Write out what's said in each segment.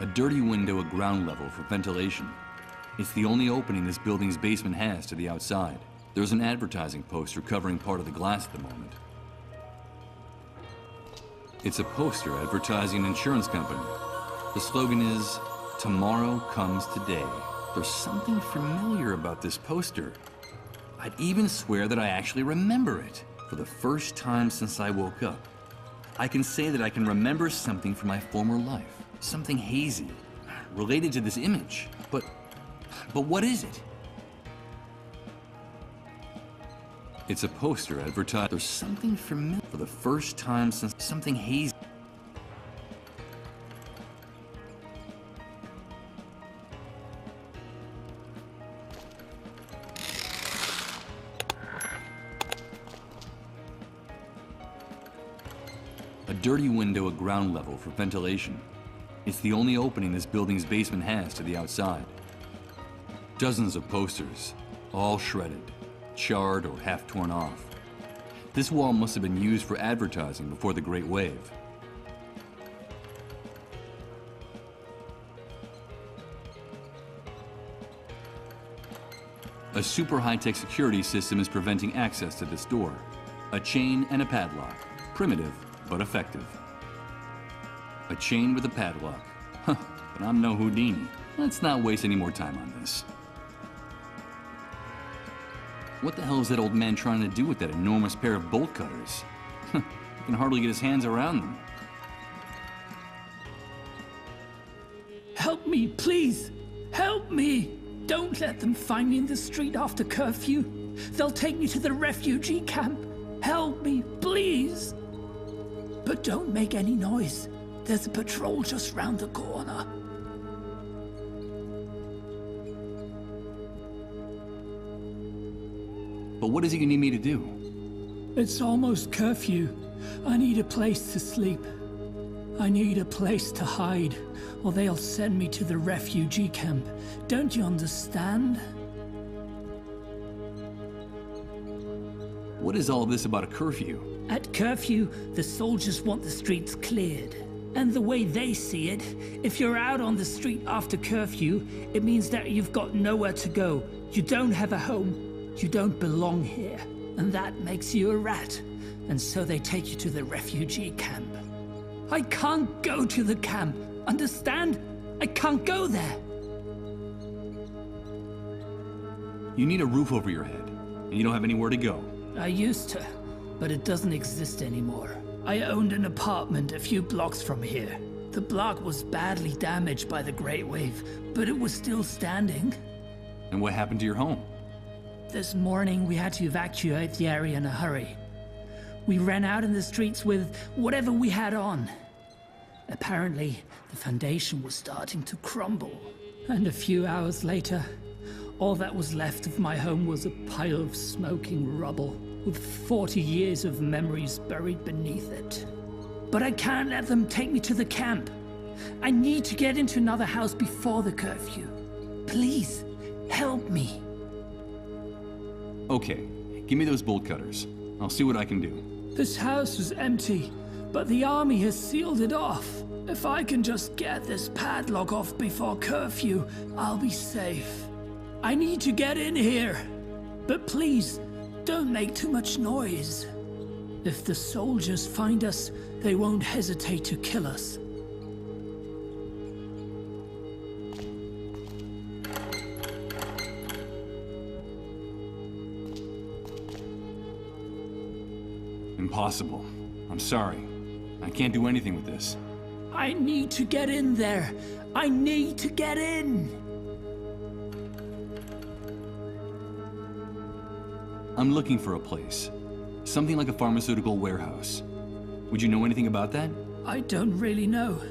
A dirty window at ground level for ventilation. It's the only opening this building's basement has to the outside. There's an advertising poster covering part of the glass at the moment. It's a poster advertising an insurance company. The slogan is, "Tomorrow comes today." There's something familiar about this poster. I'd even swear that I actually remember it. For the first time since I woke up, I can say that I can remember something from my former life. Something hazy, related to this image. But what is it? It's a poster advertising. There's something familiar. For the first time since something hazy. A dirty window at ground level for ventilation. It's the only opening this building's basement has to the outside. Dozens of posters, all shredded, charred or half torn off. This wall must have been used for advertising before the Great Wave. A super high-tech security system is preventing access to this door. A chain and a padlock. Primitive, but effective. A chain with a padlock. Huh, but I'm no Houdini. Let's not waste any more time on this. What the hell is that old man trying to do with that enormous pair of bolt cutters? He can hardly get his hands around them. Help me, please! Help me! Don't let them find me in the street after curfew. They'll take me to the refugee camp. Help me, please! But don't make any noise. There's a patrol just round the corner. But what is it you need me to do? It's almost curfew. I need a place to sleep. I need a place to hide, or they'll send me to the refugee camp. Don't you understand? What is all this about a curfew? At curfew, the soldiers want the streets cleared. And the way they see it, if you're out on the street after curfew, it means that you've got nowhere to go. You don't have a home. You don't belong here. And that makes you a rat. And so they take you to the refugee camp. I can't go to the camp. Understand? I can't go there. You need a roof over your head, and you don't have anywhere to go. I used to, but it doesn't exist anymore. I owned an apartment a few blocks from here. The block was badly damaged by the Great Wave, but it was still standing. And what happened to your home? This morning, we had to evacuate the area in a hurry. We ran out in the streets with whatever we had on. Apparently, the foundation was starting to crumble. And a few hours later, all that was left of my home was a pile of smoking rubble, with 40 years of memories buried beneath it. But I can't let them take me to the camp. I need to get into another house before the curfew. Please, help me. Okay, give me those bolt cutters. I'll see what I can do. This house was empty, but the army has sealed it off. If I can just get this padlock off before curfew, I'll be safe. I need to get in here. But please, don't make too much noise. If the soldiers find us, they won't hesitate to kill us. Impossible. I'm sorry. I can't do anything with this. I need to get in there. I need to get in. I'm looking for a place. Something like a pharmaceutical warehouse. Would you know anything about that? I don't really know.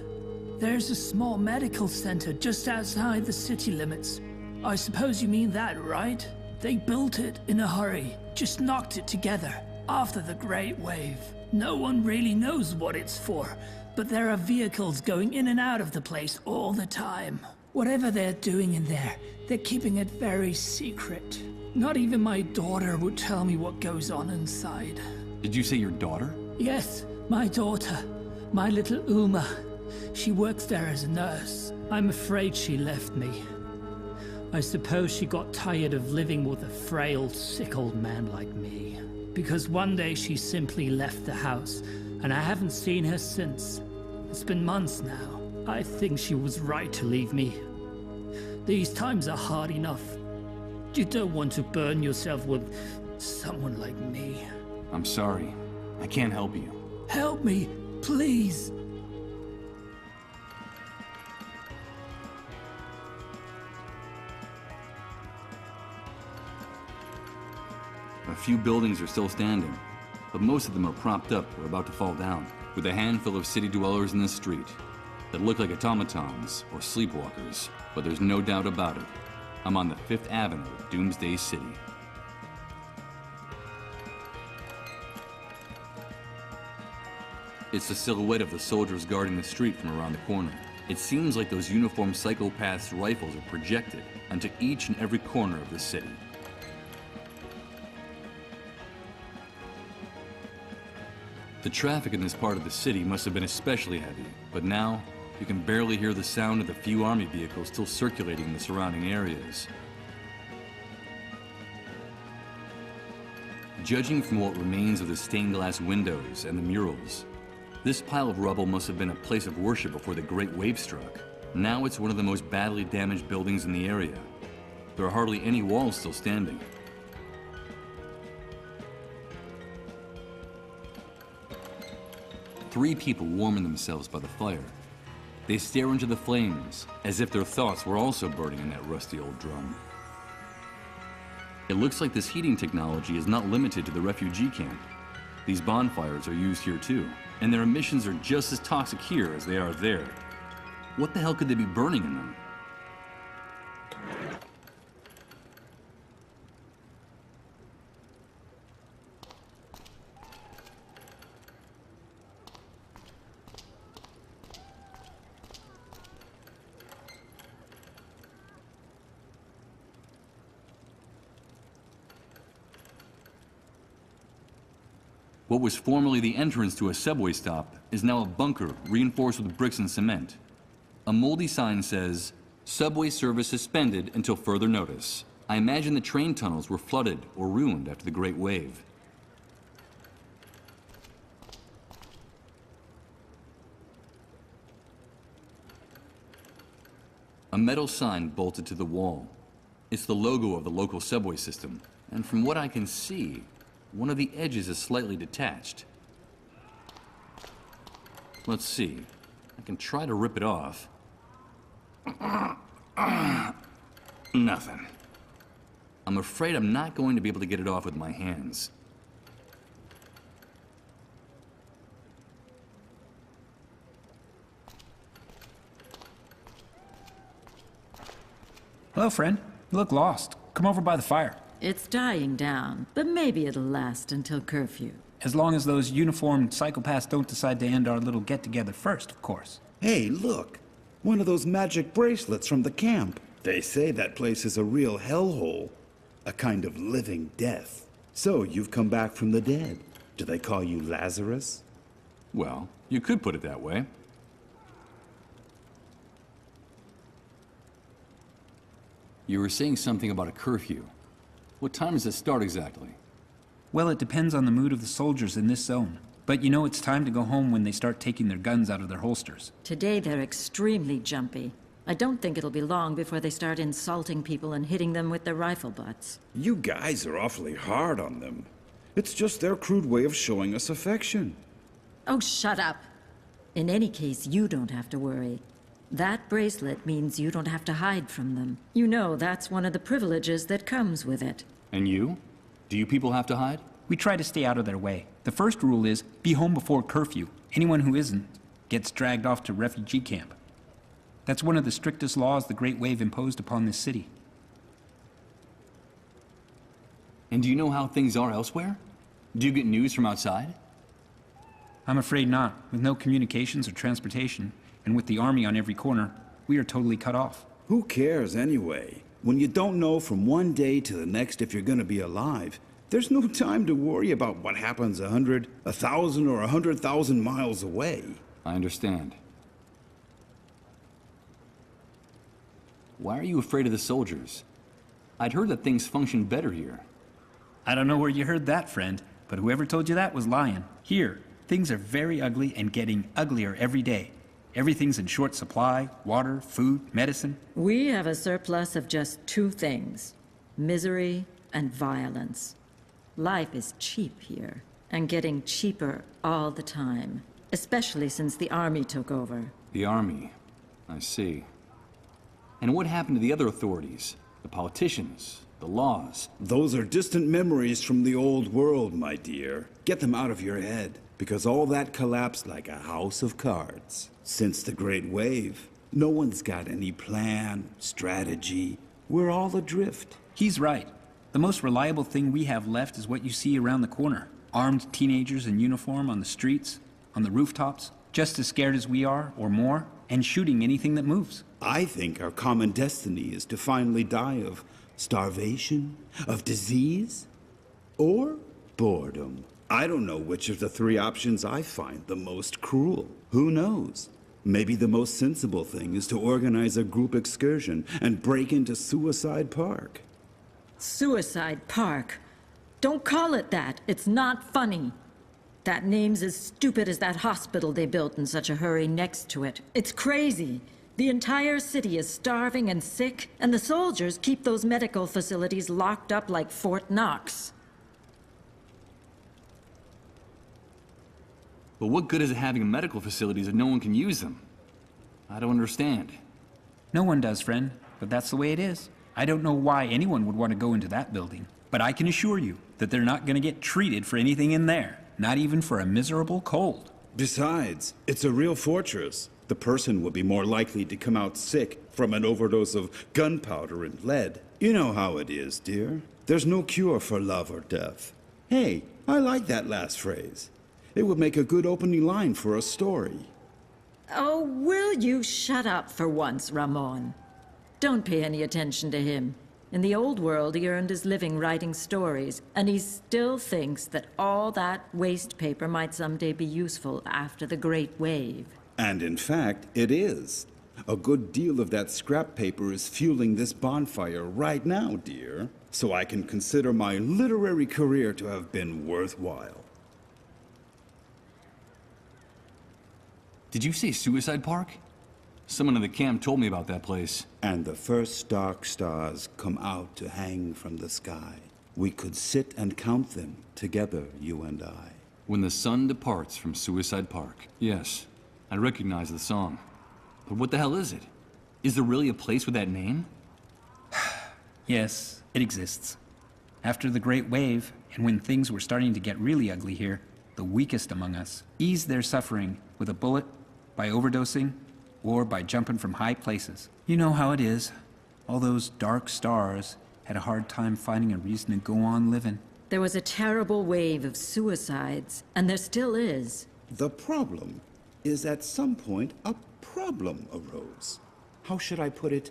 There's a small medical center just outside the city limits. I suppose you mean that, right? They built it in a hurry, just knocked it together after the Great Wave. No one really knows what it's for, but there are vehicles going in and out of the place all the time. Whatever they're doing in there, they're keeping it very secret. Not even my daughter would tell me what goes on inside. Did you say your daughter? Yes, my daughter. My little Uma. She works there as a nurse. I'm afraid she left me. I suppose she got tired of living with a frail, sick old man like me. Because one day she simply left the house, and I haven't seen her since. It's been months now. I think she was right to leave me. These times are hard enough. You don't want to burn yourself with someone like me. I'm sorry. I can't help you. Help me, please. A few buildings are still standing, but most of them are propped up or about to fall down, with a handful of city dwellers in the street that look like automatons or sleepwalkers. But there's no doubt about it. I'm on the 5th Avenue of Doomsday City. It's the silhouette of the soldiers guarding the street from around the corner. It seems like those uniformed psychopaths' rifles are projected onto each and every corner of the city. The traffic in this part of the city must have been especially heavy, but now you can barely hear the sound of the few army vehicles still circulating in the surrounding areas. Judging from what remains of the stained glass windows and the murals, this pile of rubble must have been a place of worship before the Great Wave struck. Now it's one of the most badly damaged buildings in the area. There are hardly any walls still standing. Three people warming themselves by the fire. They stare into the flames, as if their thoughts were also burning in that rusty old drum. It looks like this heating technology is not limited to the refugee camp. These bonfires are used here too, and their emissions are just as toxic here as they are there. What the hell could they be burning in them? What was formerly the entrance to a subway stop is now a bunker reinforced with bricks and cement. A moldy sign says, "Subway service suspended until further notice." I imagine the train tunnels were flooded or ruined after the Great Wave. A metal sign bolted to the wall. It's the logo of the local subway system, and from what I can see, one of the edges is slightly detached. Let's see. I can try to rip it off. Nothing. I'm afraid I'm not going to be able to get it off with my hands. Hello, friend. You look lost. Come over by the fire. It's dying down, but maybe it'll last until curfew. As long as those uniformed psychopaths don't decide to end our little get-together first, of course. Hey, look! One of those magic bracelets from the camp. They say that place is a real hellhole. A kind of living death. So, you've come back from the dead. Do they call you Lazarus? Well, you could put it that way. You were saying something about a curfew. What time does it start exactly? Well, it depends on the mood of the soldiers in this zone. But you know it's time to go home when they start taking their guns out of their holsters. Today they're extremely jumpy. I don't think it'll be long before they start insulting people and hitting them with their rifle butts. You guys are awfully hard on them. It's just their crude way of showing us affection. Oh, shut up! In any case, you don't have to worry. That bracelet means you don't have to hide from them. You know, that's one of the privileges that comes with it. And you? Do you people have to hide? We try to stay out of their way. The first rule is, be home before curfew. Anyone who isn't gets dragged off to refugee camp. That's one of the strictest laws the Great Wave imposed upon this city. And do you know how things are elsewhere? Do you get news from outside? I'm afraid not. With no communications or transportation, and with the army on every corner, we are totally cut off. Who cares anyway? When you don't know from one day to the next if you're gonna be alive, there's no time to worry about what happens 100, 1,000, or 100,000 miles away. I understand. Why are you afraid of the soldiers? I'd heard that things function better here. I don't know where you heard that, friend, but whoever told you that was lying. Here, things are very ugly and getting uglier every day. Everything's in short supply: water, food, medicine. We have a surplus of just two things: misery and violence. Life is cheap here, and getting cheaper all the time, especially since the army took over. The army. I see. And what happened to the other authorities? The politicians? The laws? Those are distant memories from the old world, my dear. Get them out of your head, because all that collapsed like a house of cards. Since the Great Wave, no one's got any plan, strategy. We're all adrift. He's right. The most reliable thing we have left is what you see around the corner. Armed teenagers in uniform on the streets, on the rooftops, just as scared as we are, or more, and shooting anything that moves. I think our common destiny is to finally die of starvation, of disease, or boredom. I don't know which of the three options I find the most cruel. Who knows? Maybe the most sensible thing is to organize a group excursion and break into Suicide Park. Suicide Park? Don't call it that. It's not funny. That name's as stupid as that hospital they built in such a hurry next to it. It's crazy. The entire city is starving and sick, and the soldiers keep those medical facilities locked up like Fort Knox. But what good is it having medical facilities if no one can use them? I don't understand. No one does, friend, but that's the way it is. I don't know why anyone would want to go into that building, but I can assure you that they're not going to get treated for anything in there, not even for a miserable cold. Besides, it's a real fortress. The person would be more likely to come out sick from an overdose of gunpowder and lead. You know how it is, dear. There's no cure for love or death. Hey, I like that last phrase. It would make a good opening line for a story. Oh, will you shut up for once, Ramon? Don't pay any attention to him. In the old world, he earned his living writing stories, and he still thinks that all that waste paper might someday be useful after the Great Wave. And in fact, it is. A good deal of that scrap paper is fueling this bonfire right now, dear. So I can consider my literary career to have been worthwhile. Did you say Suicide Park? Someone in the camp told me about that place. And the first dark stars come out to hang from the sky. We could sit and count them together, you and I. When the sun departs from Suicide Park. Yes, I recognize the song. But what the hell is it? Is there really a place with that name? Yes, it exists. After the Great Wave, and when things were starting to get really ugly here, the weakest among us eased their suffering with a bullet, by overdosing, or by jumping from high places. You know how it is. All those dark stars had a hard time finding a reason to go on living. There was a terrible wave of suicides, and there still is. The problem is at some point a problem arose. How should I put it?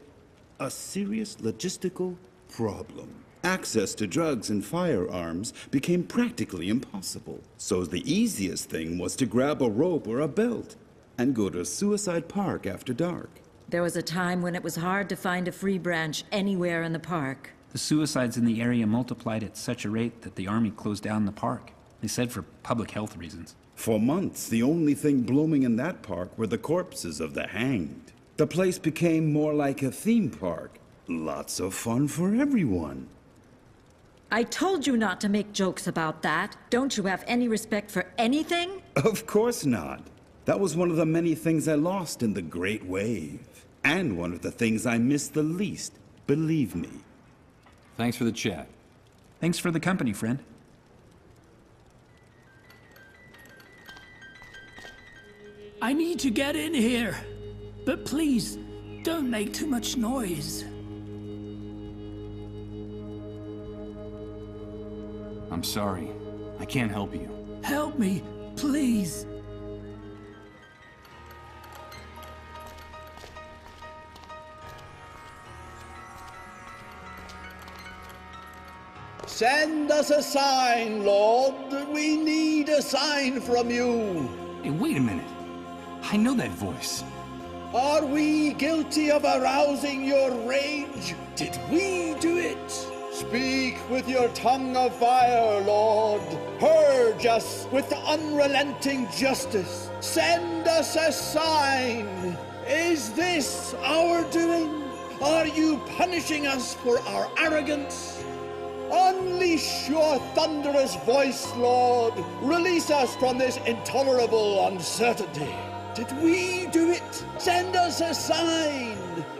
A serious logistical problem. Access to drugs and firearms became practically impossible. So the easiest thing was to grab a rope or a belt and go to Suicide Park after dark. There was a time when it was hard to find a free branch anywhere in the park. The suicides in the area multiplied at such a rate that the army closed down the park. They said for public health reasons. For months, the only thing blooming in that park were the corpses of the hanged. The place became more like a theme park. Lots of fun for everyone. I told you not to make jokes about that. Don't you have any respect for anything? Of course not. That was one of the many things I lost in the Great Wave. And one of the things I missed the least, believe me. Thanks for the chat. Thanks for the company, friend. I need to get in here. But please, don't make too much noise. I'm sorry. I can't help you. Help me, please. Send us a sign, Lord. We need a sign from you. Hey, wait a minute. I know that voice. Are we guilty of arousing your rage? Did we do it? Speak with your tongue of fire, Lord. Purge us with unrelenting justice. Send us a sign. Is this our doing? Are you punishing us for our arrogance? Unleash your thunderous voice, Lord. Release us from this intolerable uncertainty. Did we do it? Send us a sign.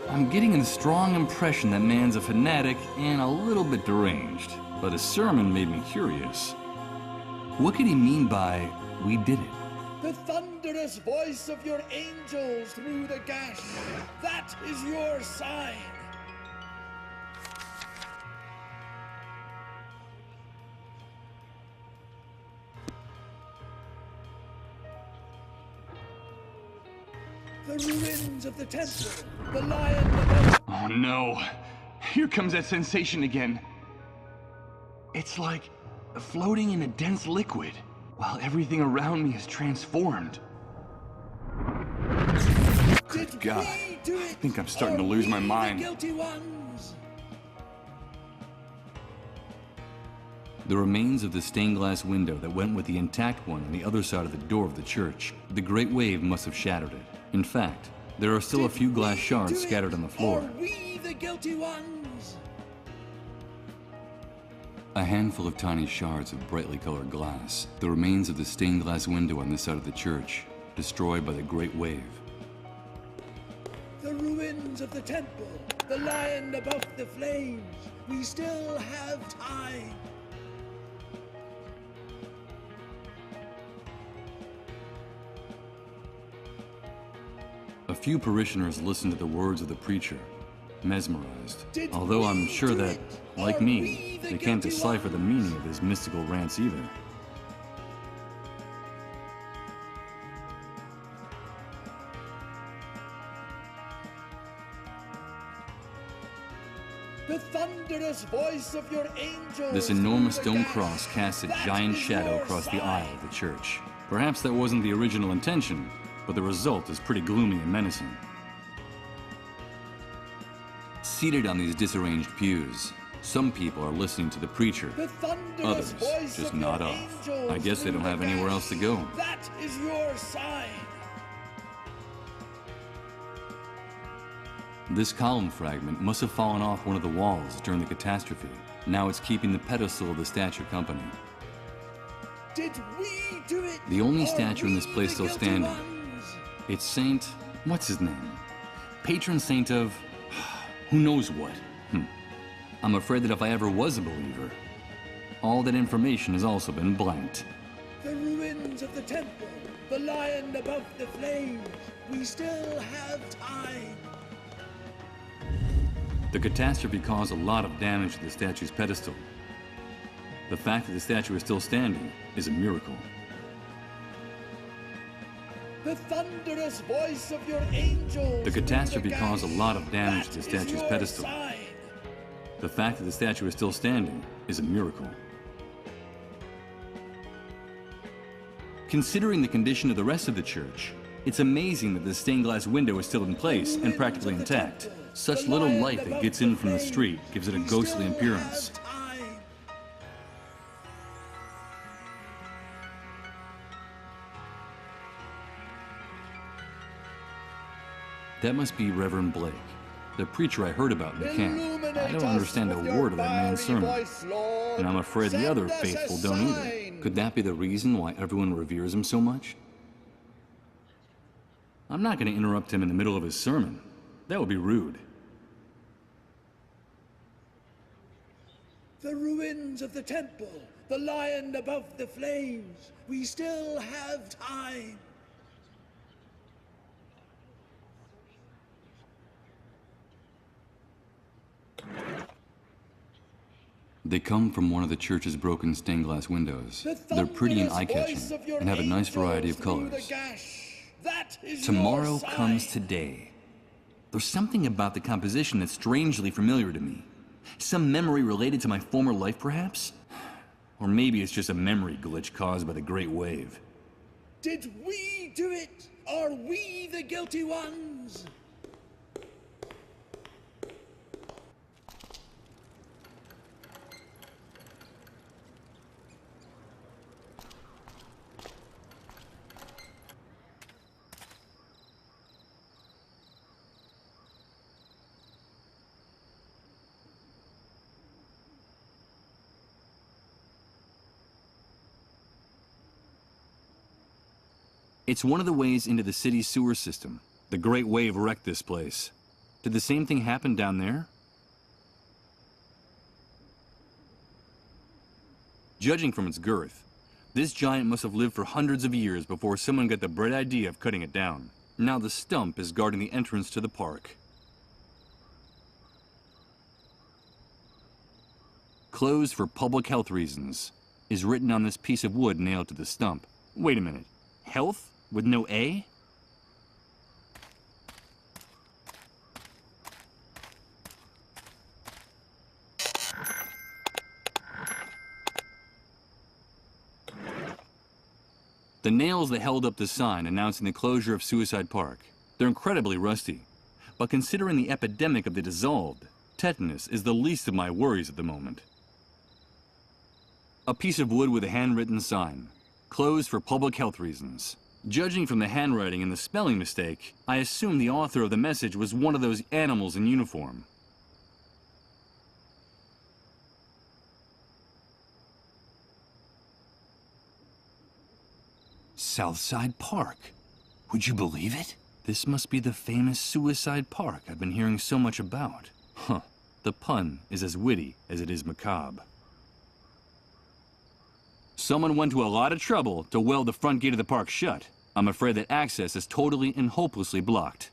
I'm getting a strong impression that man's a fanatic and a little bit deranged, but his sermon made me curious. What could he mean by, "we did it"? The thunderous voice of your angels through the gash. That is your sign. The ruins of the temple. The lion above. Oh no. Here comes that sensation again. It's like floating in a dense liquid, while everything around me is transformed. Good God. We do it? I think I'm starting to lose my mind. The guilty ones. The remains of the stained glass window that went with the intact one on the other side of the door of the church. The great wave must have shattered it. In fact, there are still a few glass shards scattered on the floor. Are we the guilty ones? A handful of tiny shards of brightly colored glass. The remains of the stained glass window on this side of the church, destroyed by the great wave. The ruins of the temple. The lion above the flames. We still have time. A few parishioners listened to the words of the preacher, mesmerized. Did Although I'm we sure do that, it? like Are me, we the they can't guilty decipher the ones? meaning of his mystical rants either. The thunderous voice of your angels. This enormous through the stone gash. cross casts a That giant is shadow your across the sign. aisle of the church. Perhaps that wasn't the original intention, but the result is pretty gloomy and menacing. Seated on these disarranged pews, some people are listening to the preacher. The thunderous Others voice just of nod your off. angels I guess they through don't the have anywhere gash. else to go. That is your sign. This column fragment must have fallen off one of the walls during the catastrophe. Now it's keeping the pedestal of the statue company. Did we do it? The only Are statue in this we place the still guilty standing. ones? It's Saint... what's his name? Patron saint of... who knows what. I'm afraid that if I ever was a believer, all that information has also been blanked. The ruins of the temple. The lion above the flames. We still have time. The catastrophe caused a lot of damage to the statue's pedestal. The fact that the statue is still standing is a miracle. The thunderous voice of your angels. The catastrophe through the caused a gash. lot of damage to the That is statue's your pedestal. sign. The fact that the statue is still standing is a miracle. Considering the condition of the rest of the church, it's amazing that the stained glass window is still in place and practically intact. Such little light that gets in from the street gives it a ghostly appearance. That must be Reverend Blake, the preacher I heard about in the camp. I don't understand a word of that man's sermon, and I'm afraid the other faithful don't either. Could that be the reason why everyone reveres him so much? I'm not going to interrupt him in the middle of his sermon. That would be rude. The ruins of the temple. The lion above the flames. We still have time. They come from one of the church's broken stained glass windows. They're pretty and eye-catching, and have a nice variety of colors. Tomorrow comes today. There's something about the composition that's strangely familiar to me. Some memory related to my former life, perhaps? Or maybe it's just a memory glitch caused by the Great Wave. Did we do it? Are we the guilty ones? friends. It's one of the ways into the city's sewer system. The Great Wave wrecked this place. Did the same thing happen down there? Judging from its girth, this giant must have lived for hundreds of years before someone got the bright idea of cutting it down. Now the stump is guarding the entrance to the park. Closed for public health reasons is written on this piece of wood nailed to the stump. Wait a minute. Health? With no A? The nails that held up the sign announcing the closure of Suicide Park. They're incredibly rusty. But considering the epidemic of the dissolved, tetanus is the least of my worries at the moment. A piece of wood with a handwritten sign. Closed for public health reasons. Judging from the handwriting and the spelling mistake, I assume the author of the message was one of those animals in uniform. Southside Park. Would you believe it? This must be the famous Suicide Park I've been hearing so much about. Huh. The pun is as witty as it is macabre. Someone went to a lot of trouble to weld the front gate of the park shut. I'm afraid that access is totally and hopelessly blocked.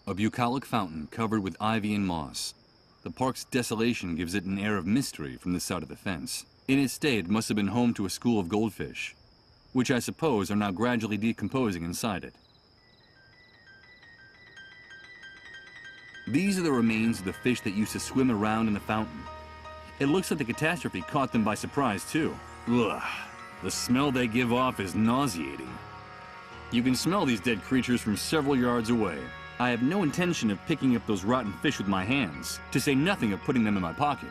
A bucolic fountain covered with ivy and moss. The park's desolation gives it an air of mystery from the side of the fence. In its day, it must have been home to a school of goldfish, which I suppose are now gradually decomposing inside it. These are the remains of the fish that used to swim around in the fountain. It looks like the catastrophe caught them by surprise, too. Ugh. The smell they give off is nauseating. You can smell these dead creatures from several yards away. I have no intention of picking up those rotten fish with my hands, to say nothing of putting them in my pocket.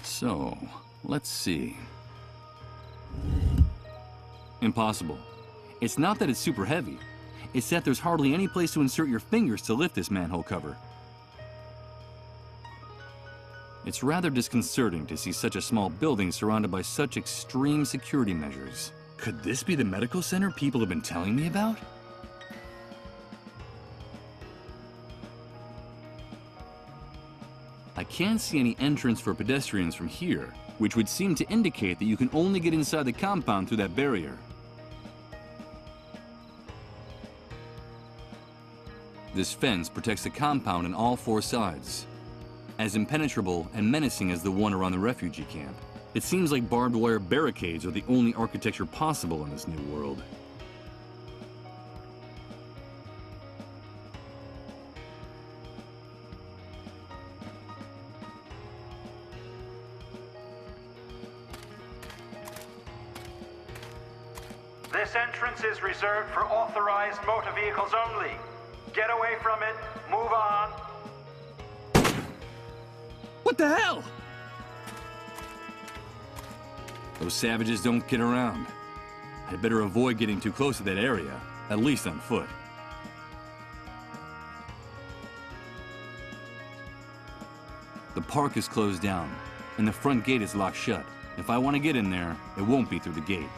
So, let's see. Impossible. It's not that it's super heavy. It's that there's hardly any place to insert your fingers to lift this manhole cover. It's rather disconcerting to see such a small building surrounded by such extreme security measures. Could this be the medical center people have been telling me about? I can't see any entrance for pedestrians from here, which would seem to indicate that you can only get inside the compound through that barrier. This fence protects the compound on all four sides. As impenetrable and menacing as the one around the refugee camp. It seems like barbed wire barricades are the only architecture possible in this new world. This entrance is reserved for authorized motor vehicles only. Get away from it, move on. What the hell? Those savages don't get around. I'd better avoid getting too close to that area, at least on foot. The park is closed down, and the front gate is locked shut. If I want to get in there, it won't be through the gate.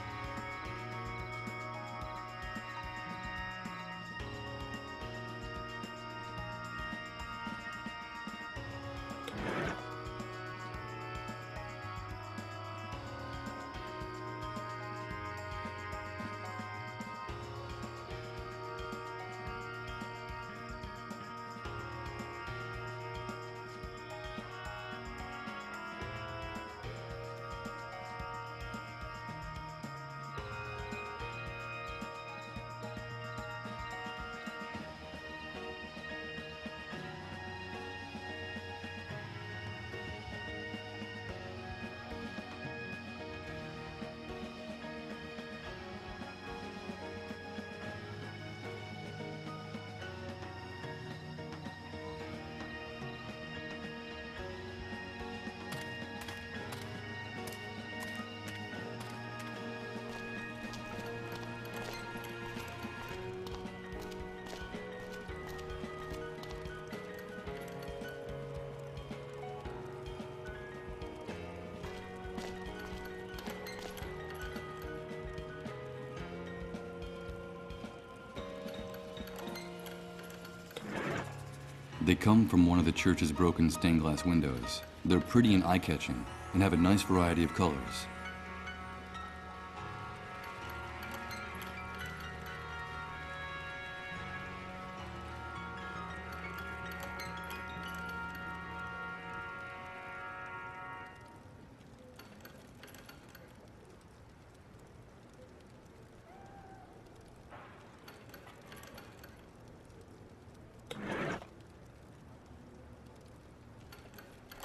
They come from one of the church's broken stained glass windows. They're pretty and eye-catching, and have a nice variety of colors.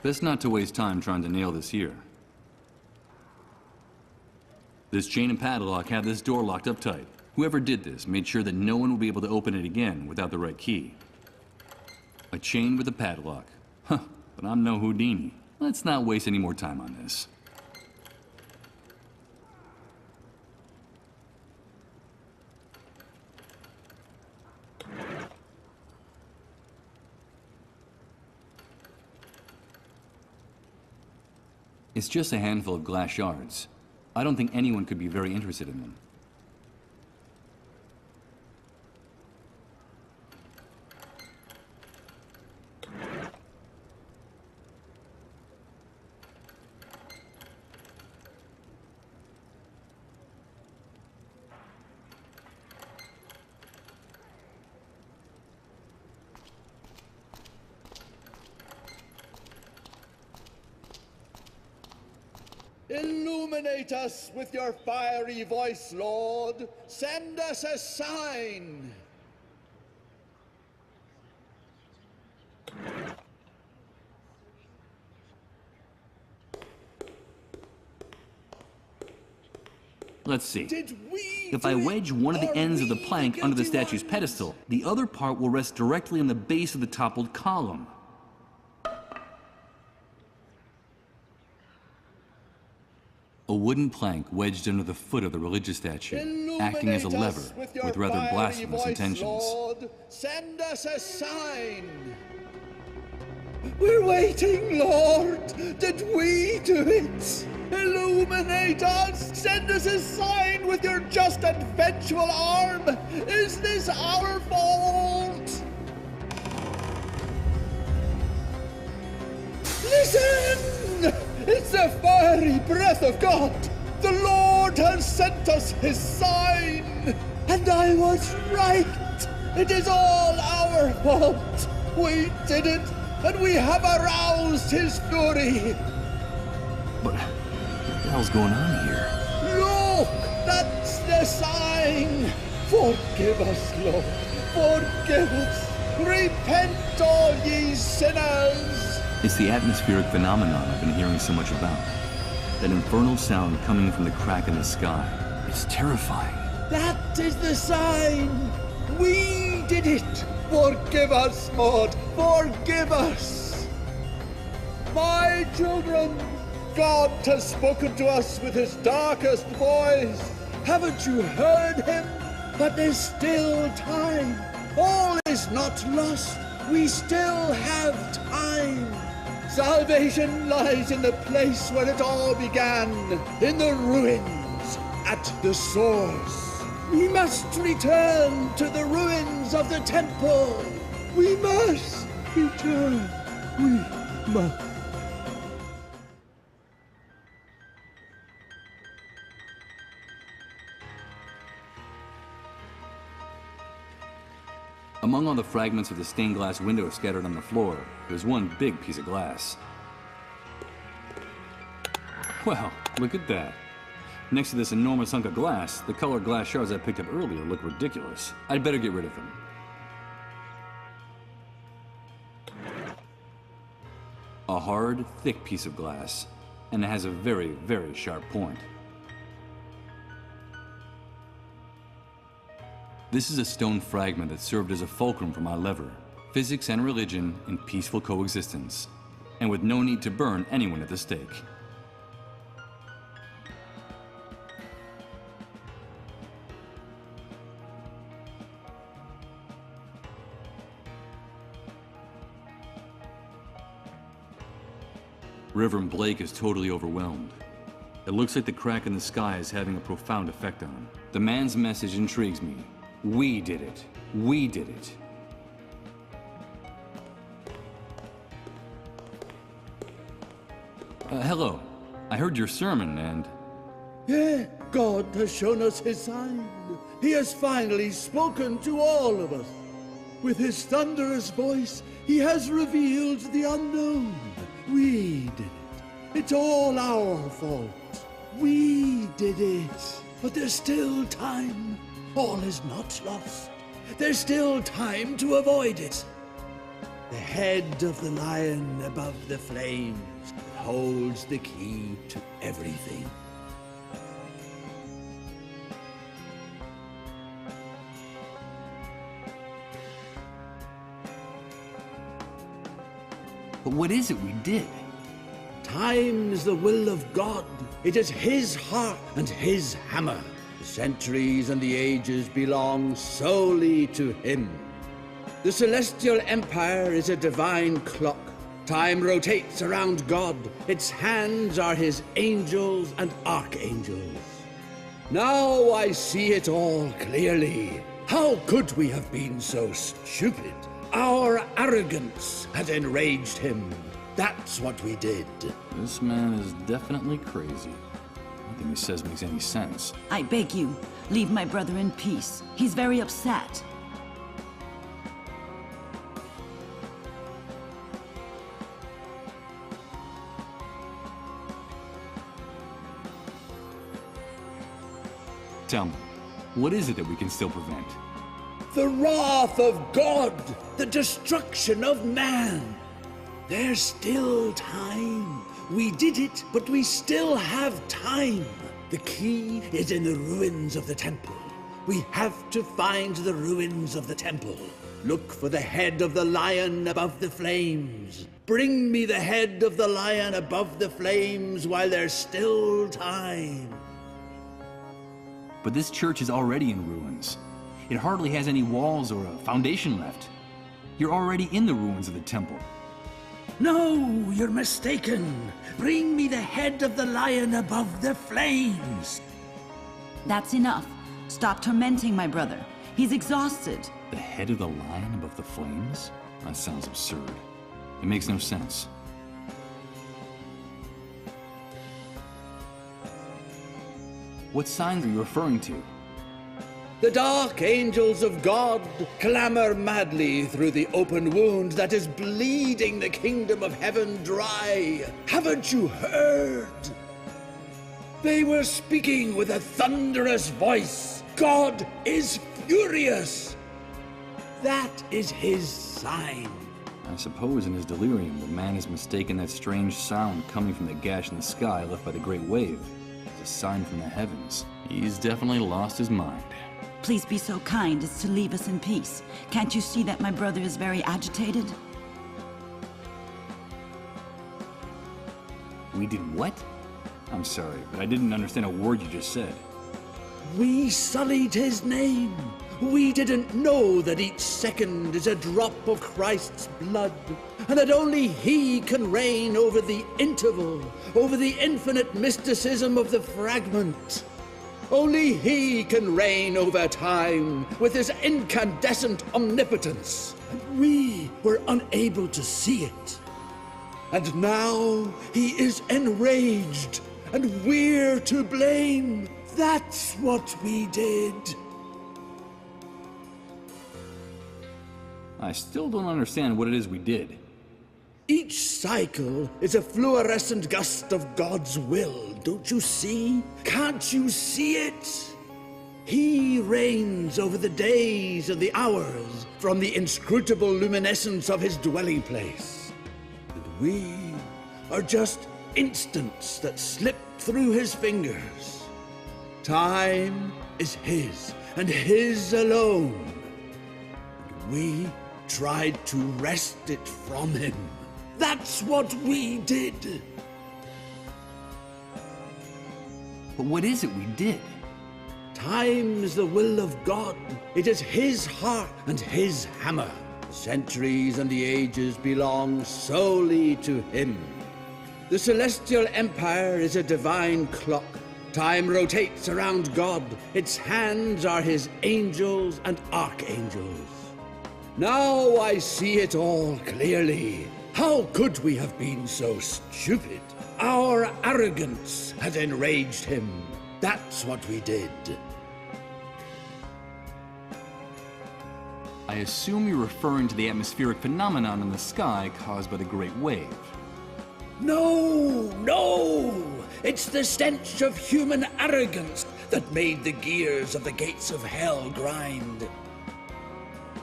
Best not to waste time trying to nail this here. This chain and padlock have this door locked up tight. Whoever did this made sure that no one will be able to open it again without the right key. A chain with a padlock. Huh, but I'm no Houdini. Let's not waste any more time on this. It's just a handful of glass shards. I don't think anyone could be very interested in them. Illuminate us with your fiery voice, Lord. Send us a sign. Let's see. Did we If I do it, wedge one of the or ends of the we plank under the guilty statue's ones? pedestal, the other part will rest directly on the base of the toppled column. A wooden plank wedged under the foot of the religious statue, acting as a lever with rather blasphemous intentions. Lord. Send us a sign. We're waiting, Lord. Did we do it? Illuminate us. Send us a sign with your just and vengeful arm. Is this our fault? Listen! It's the fiery breath of God! The Lord has sent us his sign! And I was right! It is all our fault! We did it, and we have aroused his fury! But what the hell's going on here? Look! That's the sign! Forgive us, Lord! Forgive us! Repent, all ye sinners! It's the atmospheric phenomenon I've been hearing so much about. That infernal sound coming from the crack in the sky. It's terrifying. That is the sign! We did it! Forgive us, Lord! Forgive us! My children, God has spoken to us with his darkest voice. Haven't you heard him? But there's still time. All is not lost. We still have time. Salvation lies in the place where it all began, in the ruins, at the source. We must return to the ruins of the temple. We must return. We must. Among all the fragments of the stained glass window scattered on the floor, there's one big piece of glass. Well, look at that. Next to this enormous hunk of glass, the colored glass shards I picked up earlier look ridiculous. I'd better get rid of them. A hard, thick piece of glass, and it has a very, very sharp point. This is a stone fragment that served as a fulcrum for my lever. Physics and religion in peaceful coexistence, and with no need to burn anyone at the stake. Reverend Blake is totally overwhelmed. It looks like the crack in the sky is having a profound effect on him. The man's message intrigues me. We did it. We did it. Hello. I heard your sermon and... Yeah, God has shown us his sign. He has finally spoken to all of us. With his thunderous voice, he has revealed the unknown. We did it. It's all our fault. We did it. But there's still time. All is not lost. There's still time to avoid it. The head of the lion above the flames holds the key to everything. But what is it we did? Time's the will of God. It is his heart and his hammer. The centuries and the ages belong solely to him. The celestial empire is a divine clock. Time rotates around God. Its hands are his angels and archangels. Now I see it all clearly. How could we have been so stupid? Our arrogance had enraged him. That's what we did. This man is definitely crazy. Nothing he says makes any sense. I beg you, leave my brother in peace. He's very upset. Tell me, what is it that we can still prevent? The wrath of God, the destruction of man. There's still time. We did it, but we still have time. The key is in the ruins of the temple. We have to find the ruins of the temple. Look for the head of the lion above the flames. Bring me the head of the lion above the flames while there's still time. But this church is already in ruins. It hardly has any walls or a foundation left. You're already in the ruins of the temple. No, you're mistaken. Bring me the head of the lion above the flames. That's enough. Stop tormenting my brother. He's exhausted. The head of the lion above the flames? That sounds absurd. It makes no sense. What signs are you referring to? The dark angels of God clamor madly through the open wound that is bleeding the kingdom of heaven dry. Haven't you heard? They were speaking with a thunderous voice. God is furious. That is his sign. I suppose in his delirium, the man has mistaken that strange sound coming from the gash in the sky left by the great wave as a sign from the heavens. He's definitely lost his mind. Please be so kind as to leave us in peace. Can't you see that my brother is very agitated? We did what? I'm sorry, but I didn't understand a word you just said. We sullied his name. We didn't know that each second is a drop of Christ's blood, and that only he can reign over the interval, over the infinite mysticism of the fragment. Only he can reign over time with his incandescent omnipotence. And we were unable to see it. And now he is enraged, and we're to blame. That's what we did. I still don't understand what it is we did. Each cycle is a fluorescent gust of God's will, don't you see? Can't you see it? He reigns over the days and the hours from the inscrutable luminescence of his dwelling place. And we are just instants that slip through his fingers. Time is his, and his alone. And we tried to wrest it from him. That's what we did. But what is it we did? Time's the will of God. It is his heart and his hammer. The centuries and the ages belong solely to him. The celestial empire is a divine clock. Time rotates around God. Its hands are his angels and archangels. Now I see it all clearly. How could we have been so stupid? Our arrogance had enraged him. That's what we did. I assume you're referring to the atmospheric phenomenon in the sky caused by the Great Wave. No, no! It's the stench of human arrogance that made the gears of the gates of hell grind.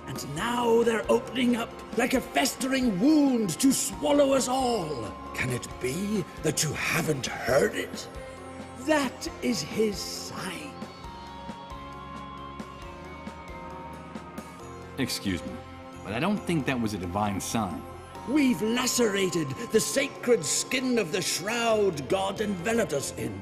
And now they're opening up like a festering wound to swallow us all. Can it be that you haven't heard it? That is his sign. Excuse me, but I don't think that was a divine sign. We've lacerated the sacred skin of the shroud God enveloped us in.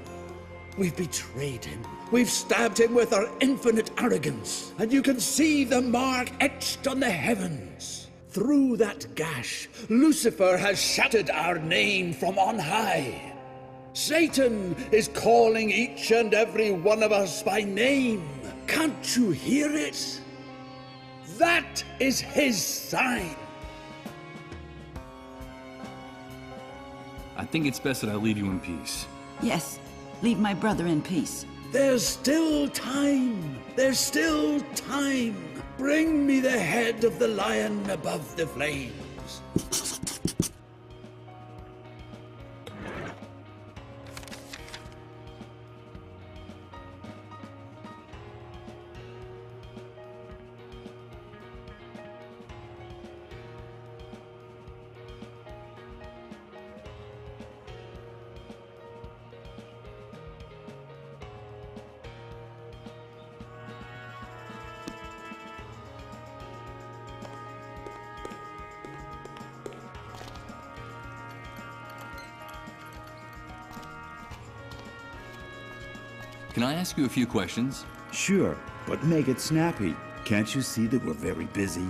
We've betrayed him. We've stabbed him with our infinite arrogance. And you can see the mark etched on the heavens. Through that gash, Lucifer has shattered our name from on high. Satan is calling each and every one of us by name. Can't you hear it? That is his sign. I think it's best that I leave you in peace. Yes, leave my brother in peace. There's still time. There's still time. Bring me the head of the lion above the flames. Can I ask you a few questions? Sure, but make it snappy. Can't you see that we're very busy?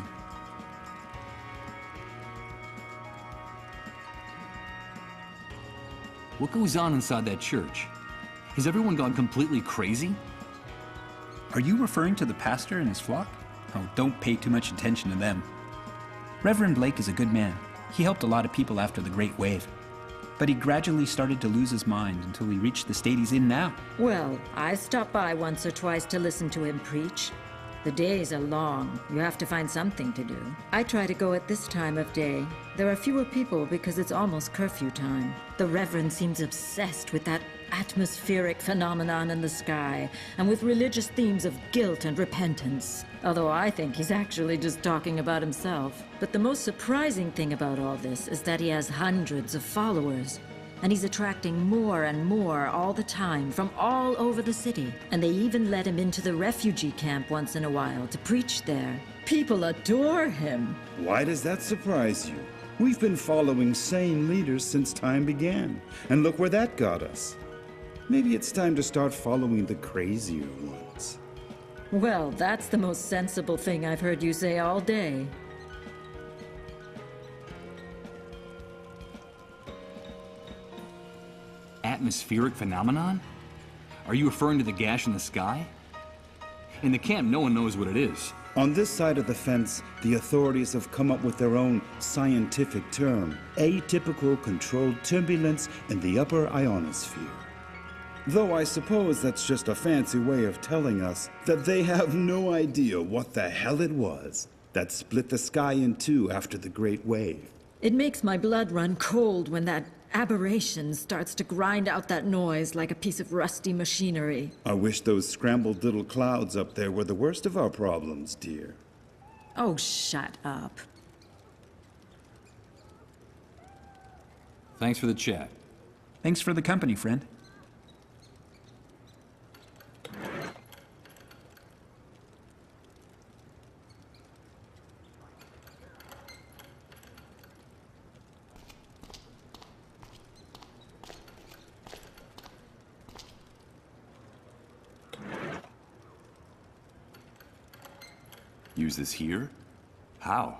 What goes on inside that church? Has everyone gone completely crazy? Are you referring to the pastor and his flock? Oh, don't pay too much attention to them. Reverend Blake is a good man. He helped a lot of people after the Great Wave. But he gradually started to lose his mind until he reached the state he's in now. Well, I stopped by once or twice to listen to him preach. The days are long. You have to find something to do. I try to go at this time of day. There are fewer people because it's almost curfew time. The Reverend seems obsessed with that atmospheric phenomenon in the sky, and with religious themes of guilt and repentance. Although I think he's actually just talking about himself. But the most surprising thing about all this is that he has hundreds of followers. And he's attracting more and more all the time from all over the city. And they even let him into the refugee camp once in a while to preach there. People adore him. Why does that surprise you? We've been following sane leaders since time began. And look where that got us. Maybe it's time to start following the crazier ones. Well, that's the most sensible thing I've heard you say all day. Atmospheric phenomenon? Are you referring to the gash in the sky? In the camp, no one knows what it is. On this side of the fence, the authorities have come up with their own scientific term, atypical controlled turbulence in the upper ionosphere. Though I suppose that's just a fancy way of telling us that they have no idea what the hell it was that split the sky in two after the Great Wave. It makes my blood run cold when that aberration starts to grind out that noise like a piece of rusty machinery. I wish those scrambled little clouds up there were the worst of our problems, dear. Oh, shut up. Thanks for the chat. Thanks for the company, friend. Use this here? How?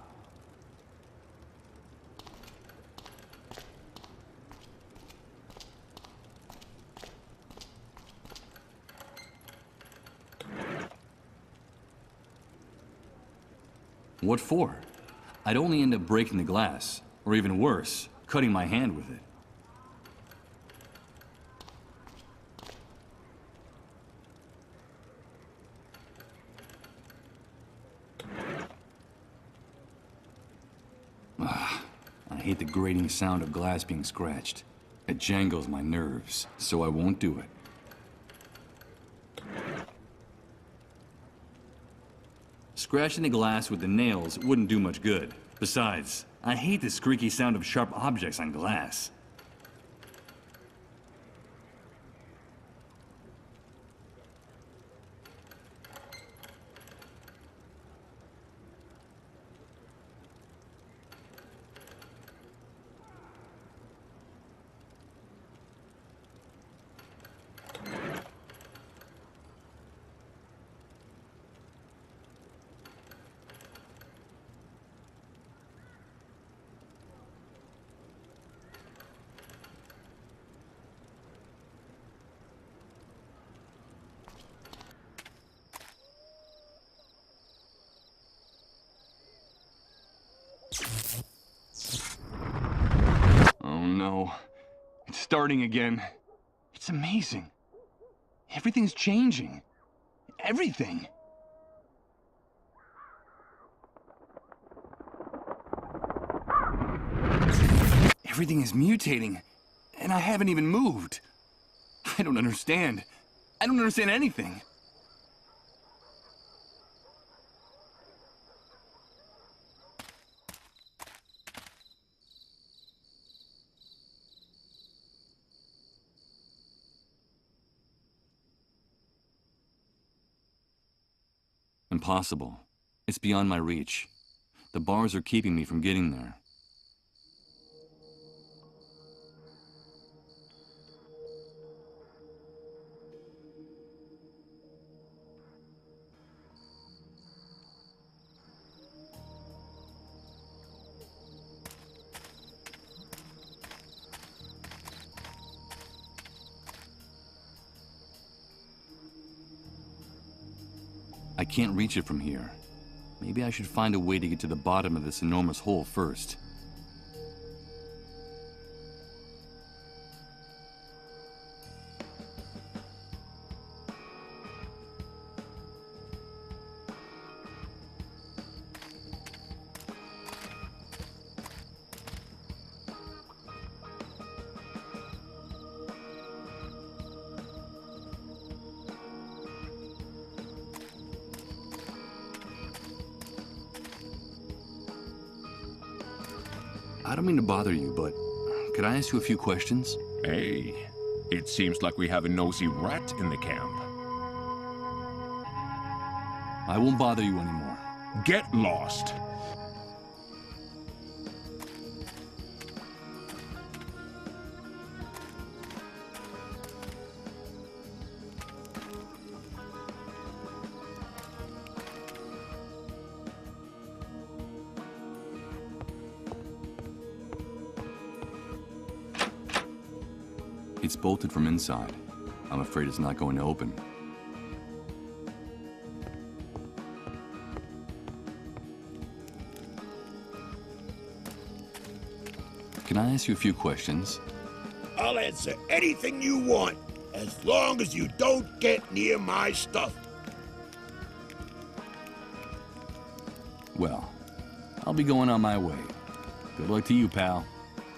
What for? I'd only end up breaking the glass, or even worse, cutting my hand with it. I hate the grating sound of glass being scratched. It jangles my nerves, so I won't do it. Scratching the glass with the nails wouldn't do much good. Besides, I hate the squeaky sound of sharp objects on glass. Oh no. It's starting again. It's amazing. Everything's changing. Everything. Everything is mutating, and I haven't even moved. I don't understand. I don't understand anything. Impossible. It's beyond my reach. The bars are keeping me from getting there. I can't reach it from here. Maybe I should find a way to get to the bottom of this enormous hole first. I don't mean to bother you, but could I ask you a few questions? Hey, it seems like we have a nosy rat in the camp. I won't bother you anymore. Get lost. It's bolted from inside. I'm afraid it's not going to open. Can I ask you a few questions? I'll answer anything you want, as long as you don't get near my stuff. Well, I'll be going on my way. Good luck to you, pal.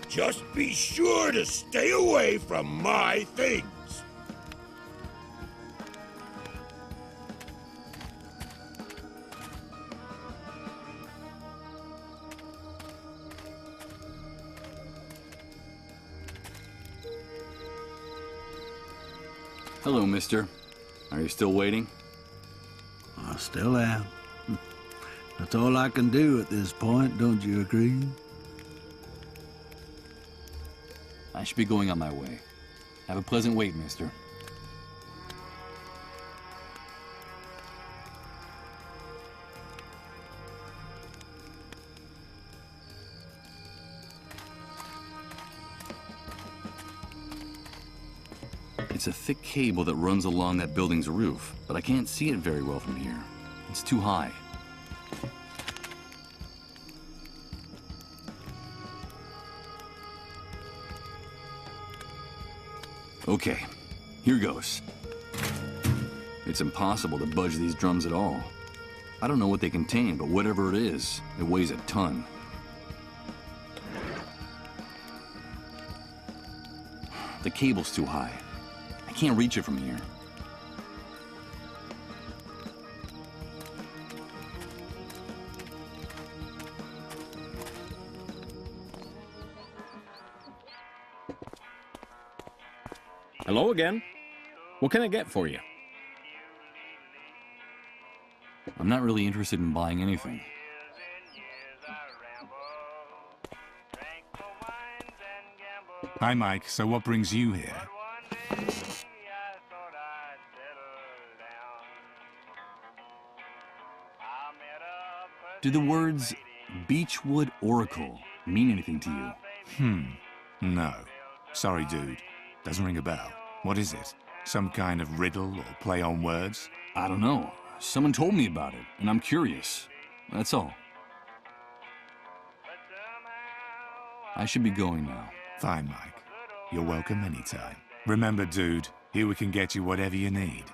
Just be sure to stay away from my things. Hello, mister. Are you still waiting? I still am. That's all I can do at this point, don't you agree? I should be going on my way. Have a pleasant wait, mister. It's a thick cable that runs along that building's roof, but I can't see it very well from here. It's too high. Okay, here goes. It's impossible to budge these drums at all. I don't know what they contain, but whatever it is, it weighs a ton. The cable's too high. I can't reach it from here. Hello again. What can I get for you? I'm not really interested in buying anything. Hi, Mike. So what brings you here? Do the words Beechwood Oracle mean anything to you? No. Sorry, dude. Doesn't ring a bell. What is it? Some kind of riddle or play on words? I don't know. Someone told me about it, and I'm curious. That's all. I should be going now. Fine, Mike. You're welcome anytime. Remember, dude, here we can get you whatever you need.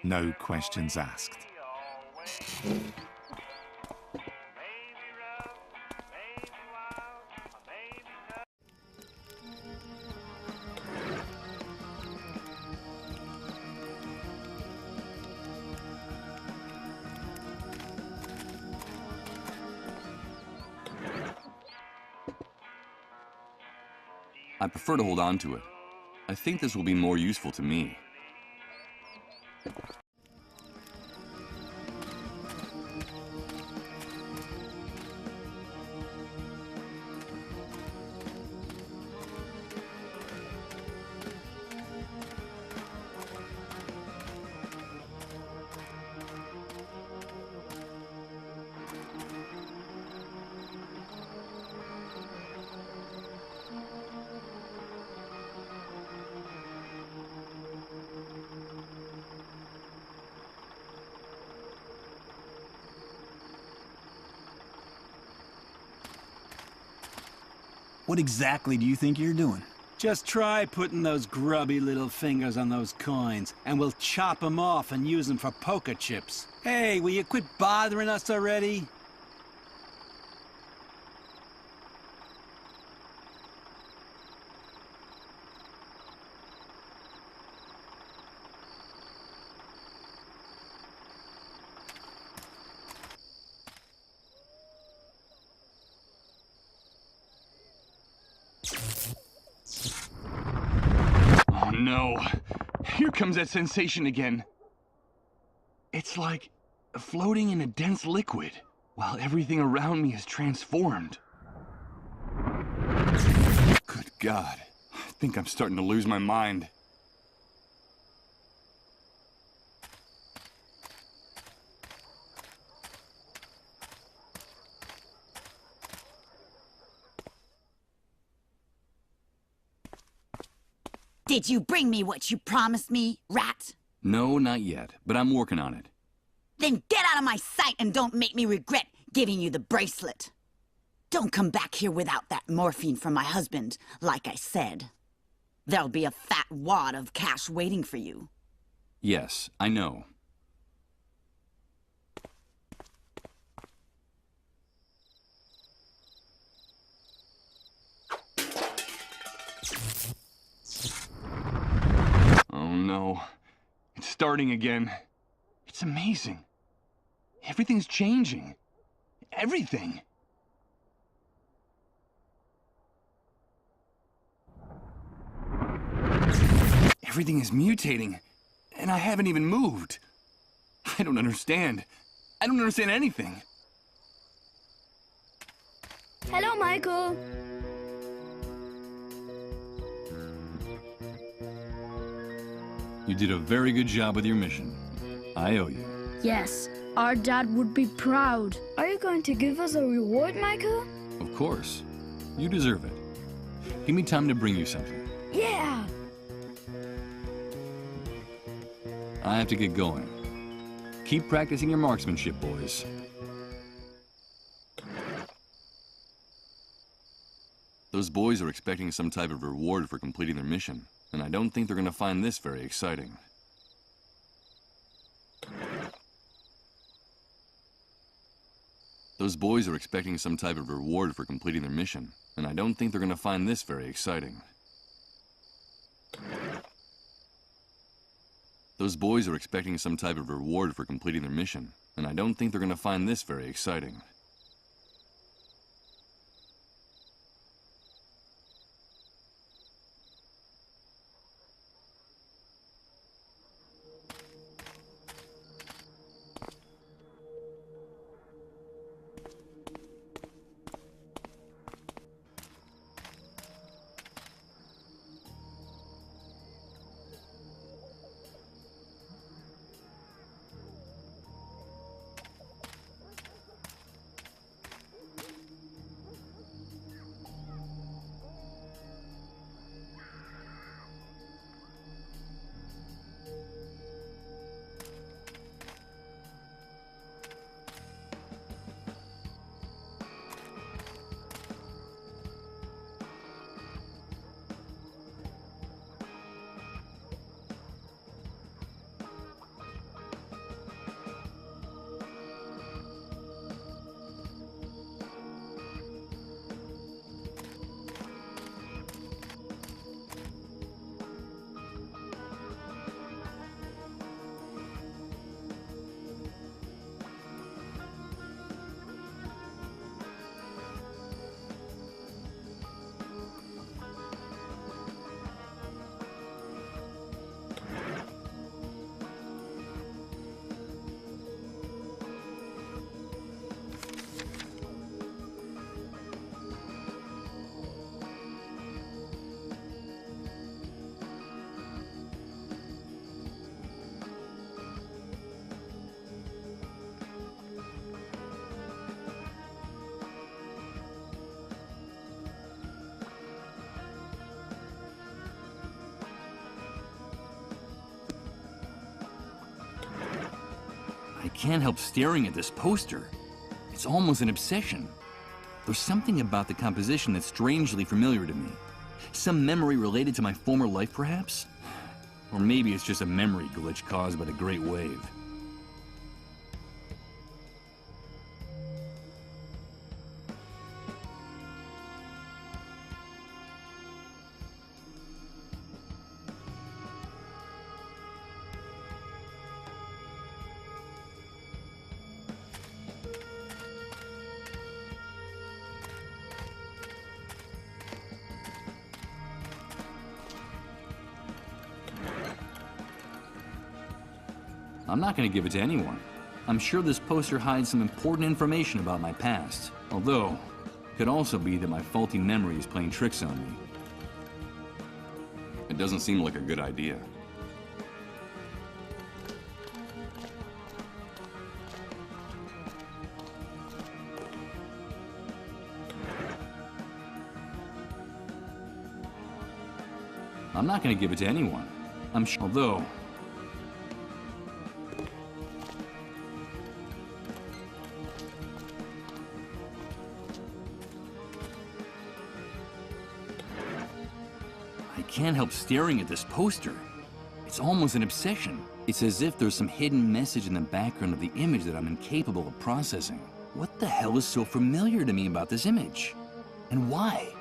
No questions asked. I prefer to hold on to it. I think this will be more useful to me. What exactly do you think you're doing? Just try putting those grubby little fingers on those coins, and we'll chop them off and use them for poker chips. Hey, will you quit bothering us already? Oh no, here comes that sensation again. It's like floating in a dense liquid, while everything around me is transformed. Good God, I think I'm starting to lose my mind. Did you bring me what you promised me, rat? No, not yet, but I'm working on it. Then get out of my sight and don't make me regret giving you the bracelet. Don't come back here without that morphine from my husband, like I said. There'll be a fat wad of cash waiting for you. Yes, I know. Oh no, it's starting again. It's amazing. Everything's changing. Everything. Everything is mutating, and I haven't even moved. I don't understand. I don't understand anything. Hello, Michael. You did a very good job with your mission. I owe you. Yes, our dad would be proud. Are you going to give us a reward, Michael? Of course. You deserve it. Give me time to bring you something. Yeah! I have to get going. Keep practicing your marksmanship, boys. Those boys are expecting some type of reward for completing their mission, and I don't think they're going to find this very exciting. Those boys are expecting some type of reward for completing their mission, and I don't think they're going to find this very exciting. Those boys are expecting some type of reward for completing their mission, and I don't think they're gonna find this very exciting. I can't help staring at this poster. It's almost an obsession. There's something about the composition that's strangely familiar to me. Some memory related to my former life, perhaps? Or maybe it's just a memory glitch caused by the Great Wave. I'm not going to give it to anyone. I'm sure this poster hides some important information about my past. Although, it could also be that my faulty memory is playing tricks on me. It doesn't seem like a good idea. I'm not going to give it to anyone. I'm sure, although... I can't help staring at this poster. It's almost an obsession. It's as if there's some hidden message in the background of the image that I'm incapable of processing. What the hell is so familiar to me about this image? And why?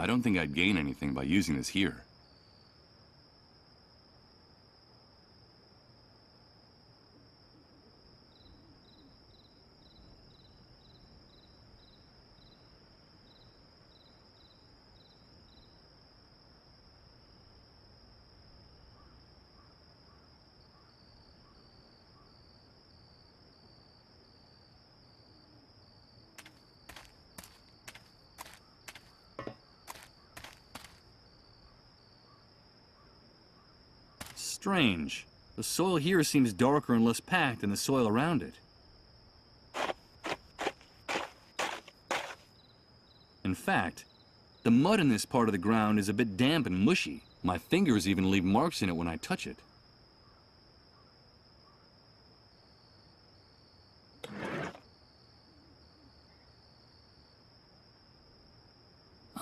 I don't think I'd gain anything by using this here. Strange. The soil here seems darker and less packed than the soil around it. In fact, the mud in this part of the ground is a bit damp and mushy. My fingers even leave marks in it when I touch it.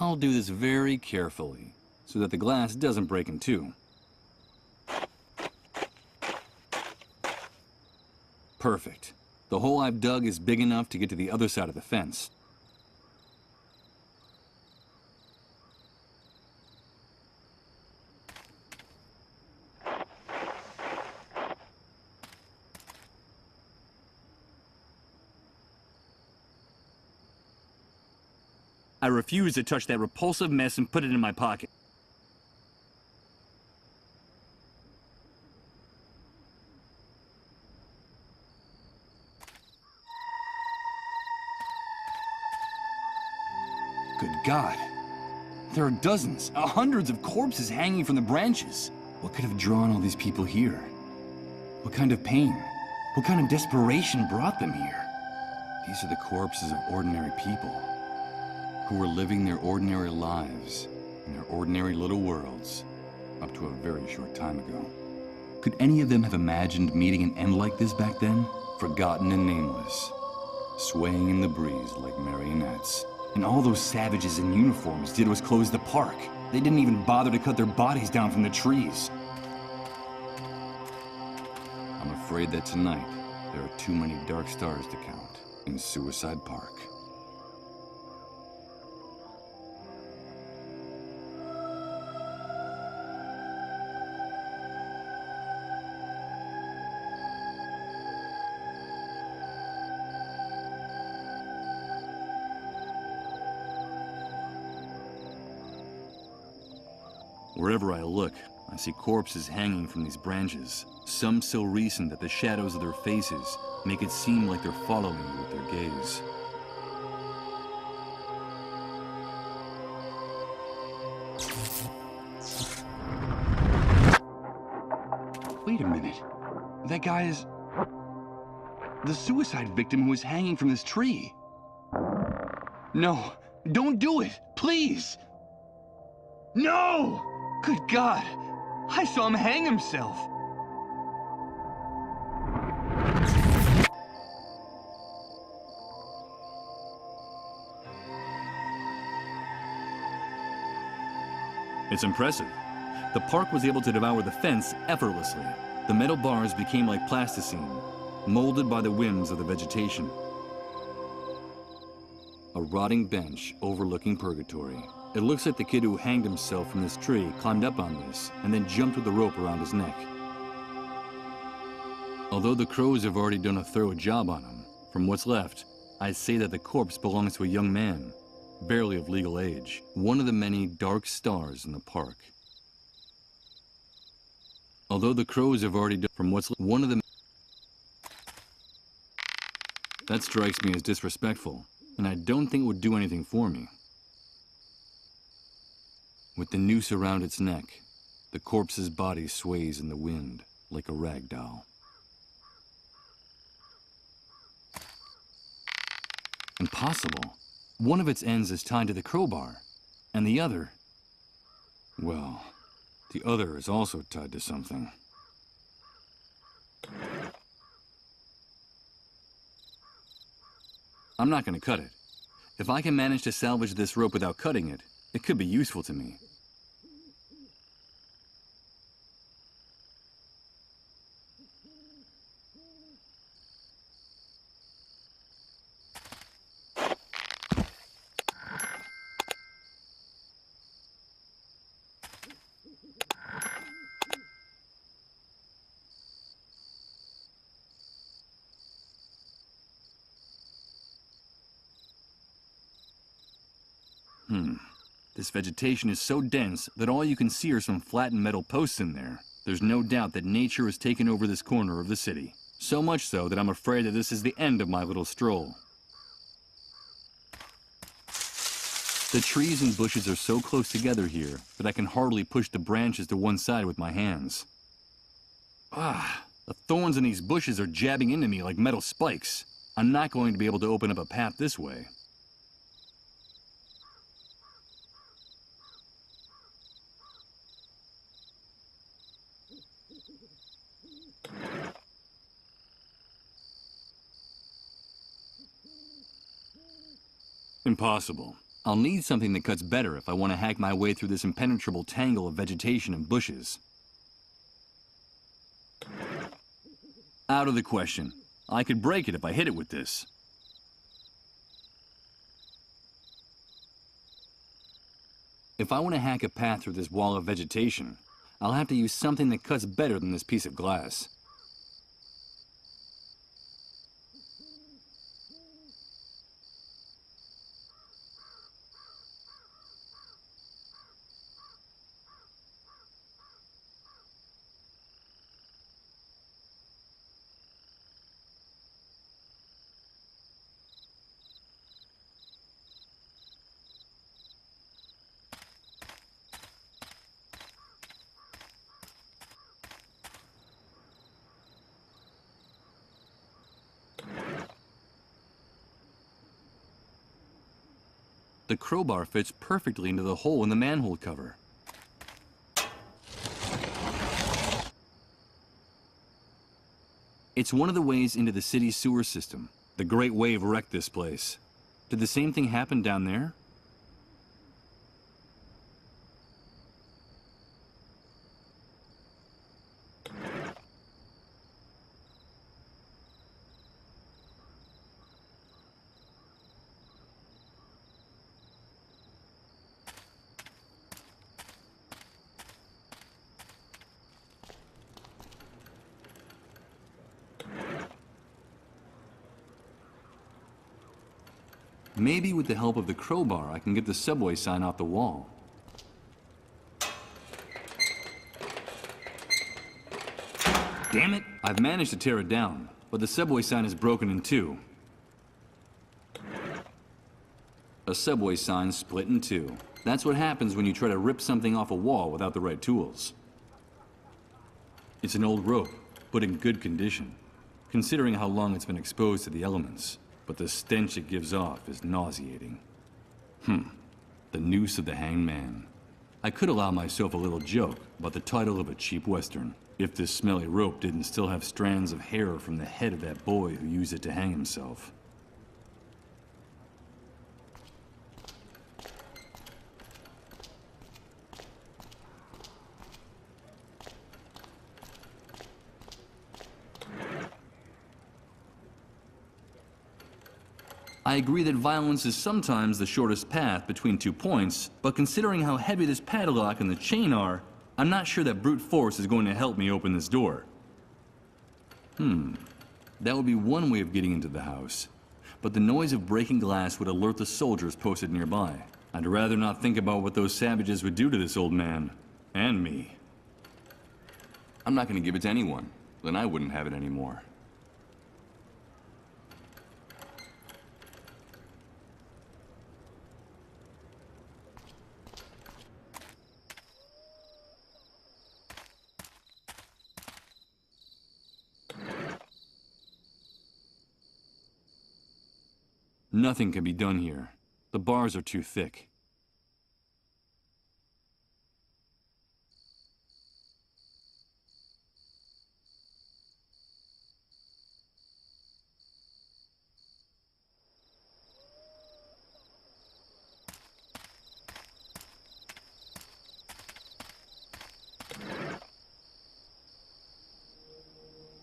I'll do this very carefully, so that the glass doesn't break in two. Perfect. The hole I've dug is big enough to get to the other side of the fence. I refuse to touch that repulsive mess and put it in my pocket. Good God. There are dozens, hundreds of corpses hanging from the branches. What could have drawn all these people here? What kind of pain? What kind of desperation brought them here? These are the corpses of ordinary people, who were living their ordinary lives in their ordinary little worlds up to a very short time ago. Could any of them have imagined meeting an end like this back then? Forgotten and nameless, swaying in the breeze like marionettes. And all those savages in uniforms did was close the park. They didn't even bother to cut their bodies down from the trees. I'm afraid that tonight there are too many dark stars to count in Suicide Park. Wherever I look, I see corpses hanging from these branches, some so recent that the shadows of their faces make it seem like they're following you with their gaze. Wait a minute. That guy is the suicide victim who was hanging from this tree. No, don't do it, please. No! Good God! I saw him hang himself! It's impressive. The park was able to devour the fence effortlessly. The metal bars became like plasticine, molded by the whims of the vegetation. A rotting bench overlooking purgatory. It looks like the kid who hanged himself from this tree climbed up on this and then jumped with the rope around his neck. Although the crows have already done a thorough job on him, from what's left, I'd say that the corpse belongs to a young man, barely of legal age, one of the many dark stars in the park. Although the crows have already done from what's left, one of the... That strikes me as disrespectful, and I don't think it would do anything for me. With the noose around its neck, the corpse's body sways in the wind like a rag doll. Impossible. One of its ends is tied to the crowbar, and the other... well, the other is also tied to something. I'm not going to cut it. If I can manage to salvage this rope without cutting it, it could be useful to me. This vegetation is so dense that all you can see are some flattened metal posts in there. There's no doubt that nature has taken over this corner of the city. So much so that I'm afraid that this is the end of my little stroll. The trees and bushes are so close together here that I can hardly push the branches to one side with my hands. Ah, the thorns in these bushes are jabbing into me like metal spikes. I'm not going to be able to open up a path this way. Impossible. I'll need something that cuts better if I want to hack my way through this impenetrable tangle of vegetation and bushes. Out of the question. I could break it if I hit it with this. If I want to hack a path through this wall of vegetation, I'll have to use something that cuts better than this piece of glass. The crowbar fits perfectly into the hole in the manhole cover. It's one of the ways into the city's sewer system. The Great Wave wrecked this place. Did the same thing happen down there? Maybe with the help of the crowbar, I can get the subway sign off the wall. Damn it! I've managed to tear it down, but the subway sign is broken in two. A subway sign split in two. That's what happens when you try to rip something off a wall without the right tools. It's an old rope, but in good condition, considering how long it's been exposed to the elements. But the stench it gives off is nauseating. The noose of the hanged man. I could allow myself a little joke about the title of a cheap western, if this smelly rope didn't still have strands of hair from the head of that boy who used it to hang himself. I agree that violence is sometimes the shortest path between 2 points, but considering how heavy this padlock and the chain are, I'm not sure that brute force is going to help me open this door. That would be one way of getting into the house, but the noise of breaking glass would alert the soldiers posted nearby. I'd rather not think about what those savages would do to this old man, and me. I'm not going to give it to anyone, then I wouldn't have it anymore. Nothing can be done here. The bars are too thick.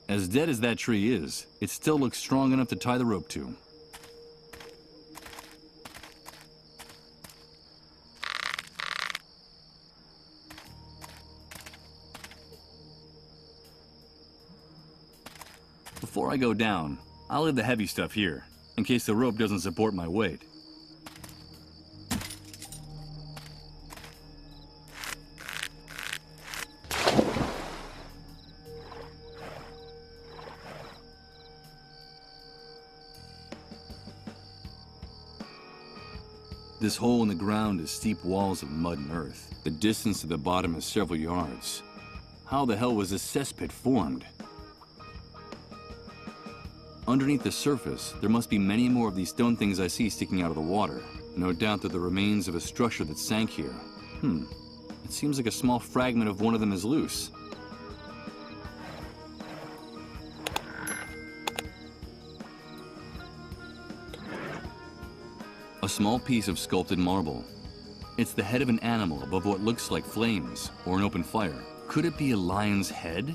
As dead as that tree is, it still looks strong enough to tie the rope to. Before I go down, I'll leave the heavy stuff here, in case the rope doesn't support my weight. This hole in the ground is steep walls of mud and earth. The distance to the bottom is several yards. How the hell was this cesspit formed? Underneath the surface, there must be many more of these stone things I see sticking out of the water. No doubt they're the remains of a structure that sank here. It seems like a small fragment of one of them is loose. A small piece of sculpted marble. It's the head of an animal above what looks like flames or an open fire. Could it be a lion's head?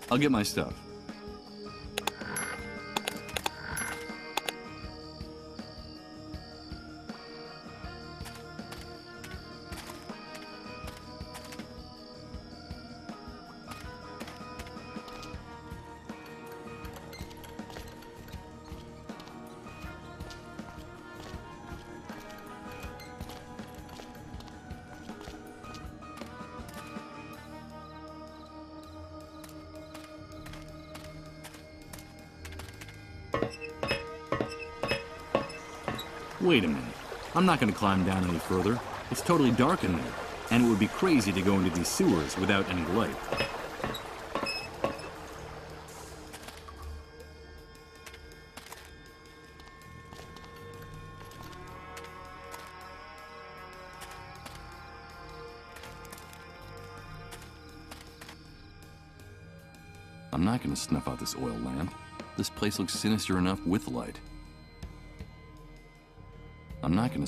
I'll get my stuff. Wait a minute. I'm not going to climb down any further. It's totally dark in there, and it would be crazy to go into these sewers without any light. I'm not going to snuff out this oil lamp. This place looks sinister enough with light. I'm not gonna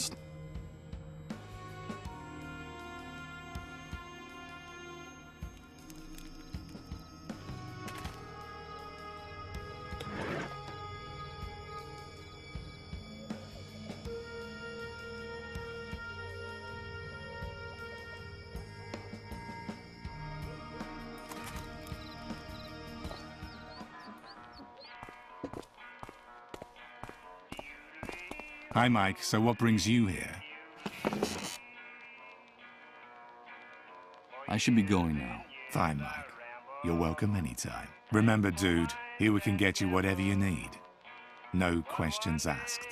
Hi, Mike. So what brings you here? I should be going now. Fine, Mike. You're welcome anytime. Remember, dude, here we can get you whatever you need. No questions asked.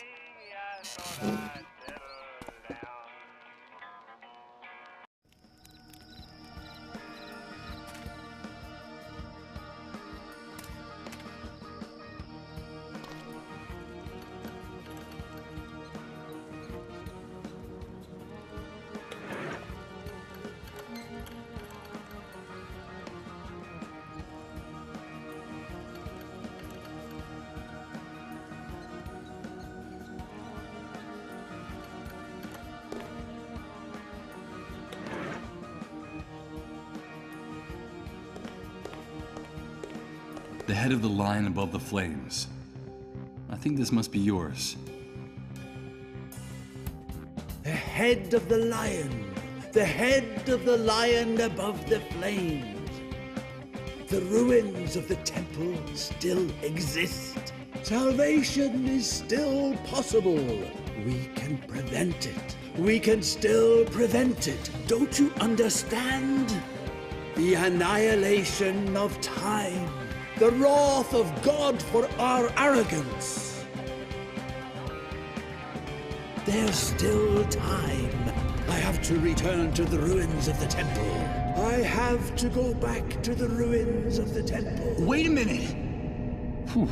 The head of the lion above the flames. I think this must be yours. The head of the lion. The head of the lion above the flames. The ruins of the temple still exist. Salvation is still possible. We can prevent it. We can still prevent it. Don't you understand? The annihilation of time. The wrath of God for our arrogance. There's still time. I have to return to the ruins of the temple. I have to go back to the ruins of the temple. Wait a minute! Whew.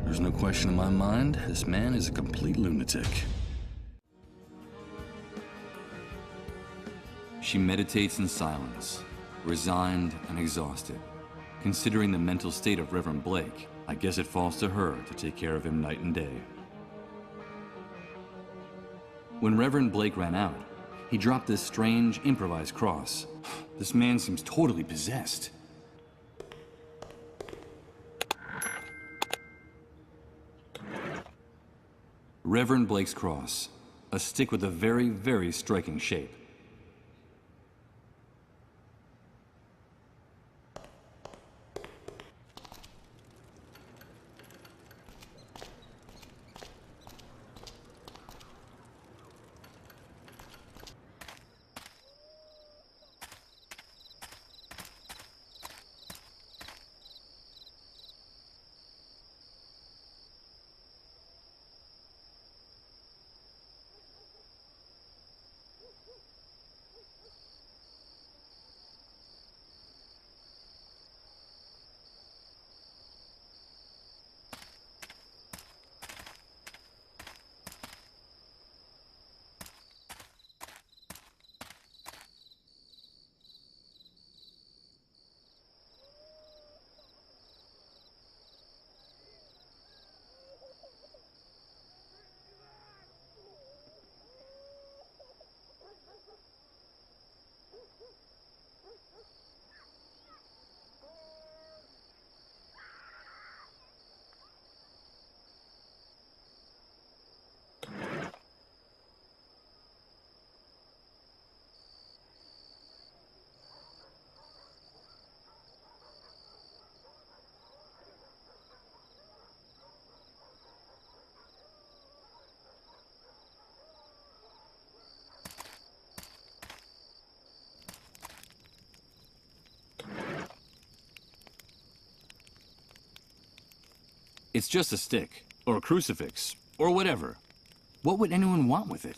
There's no question in my mind. This man is a complete lunatic. She meditates in silence, resigned and exhausted. Considering the mental state of Reverend Blake, I guess it falls to her to take care of him night and day. When Reverend Blake ran out, he dropped this strange, improvised cross. This man seems totally possessed. Reverend Blake's cross, a stick with a very, very striking shape. It's just a stick, or a crucifix, or whatever. What would anyone want with it?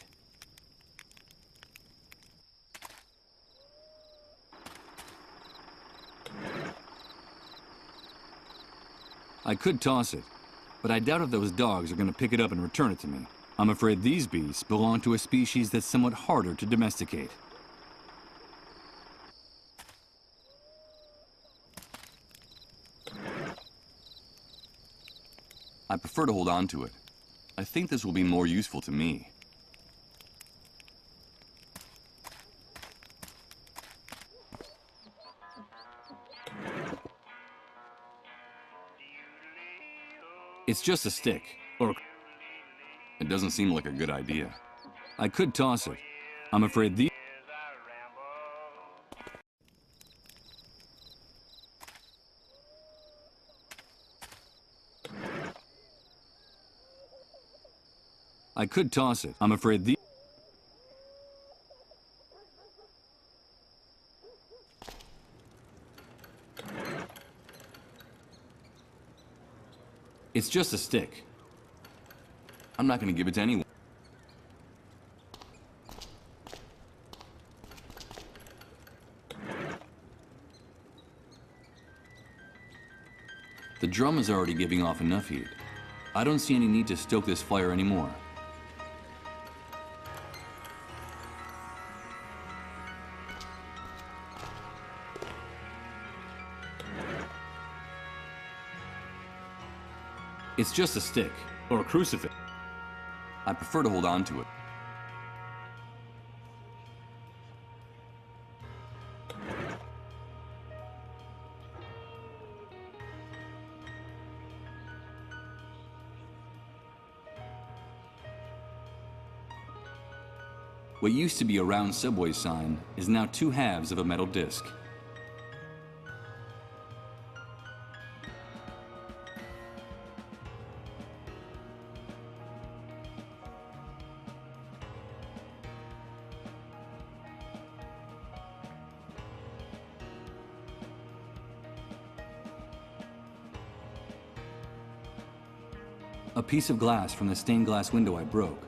I could toss it, but I doubt if those dogs are going to pick it up and return it to me. I'm afraid these beasts belong to a species that's somewhat harder to domesticate. I prefer to hold on to it. I think this will be more useful to me. It's just a stick, or... It doesn't seem like a good idea. I could toss it. I'm afraid these... I could toss it. I'm afraid the... It's just a stick. I'm not going to give it to anyone. The drum is already giving off enough heat. I don't see any need to stoke this fire anymore. It's just a stick, or a crucifix. I prefer to hold on to it. What used to be a round subway sign is now 2 halves of a metal disc. A piece of glass from the stained glass window I broke,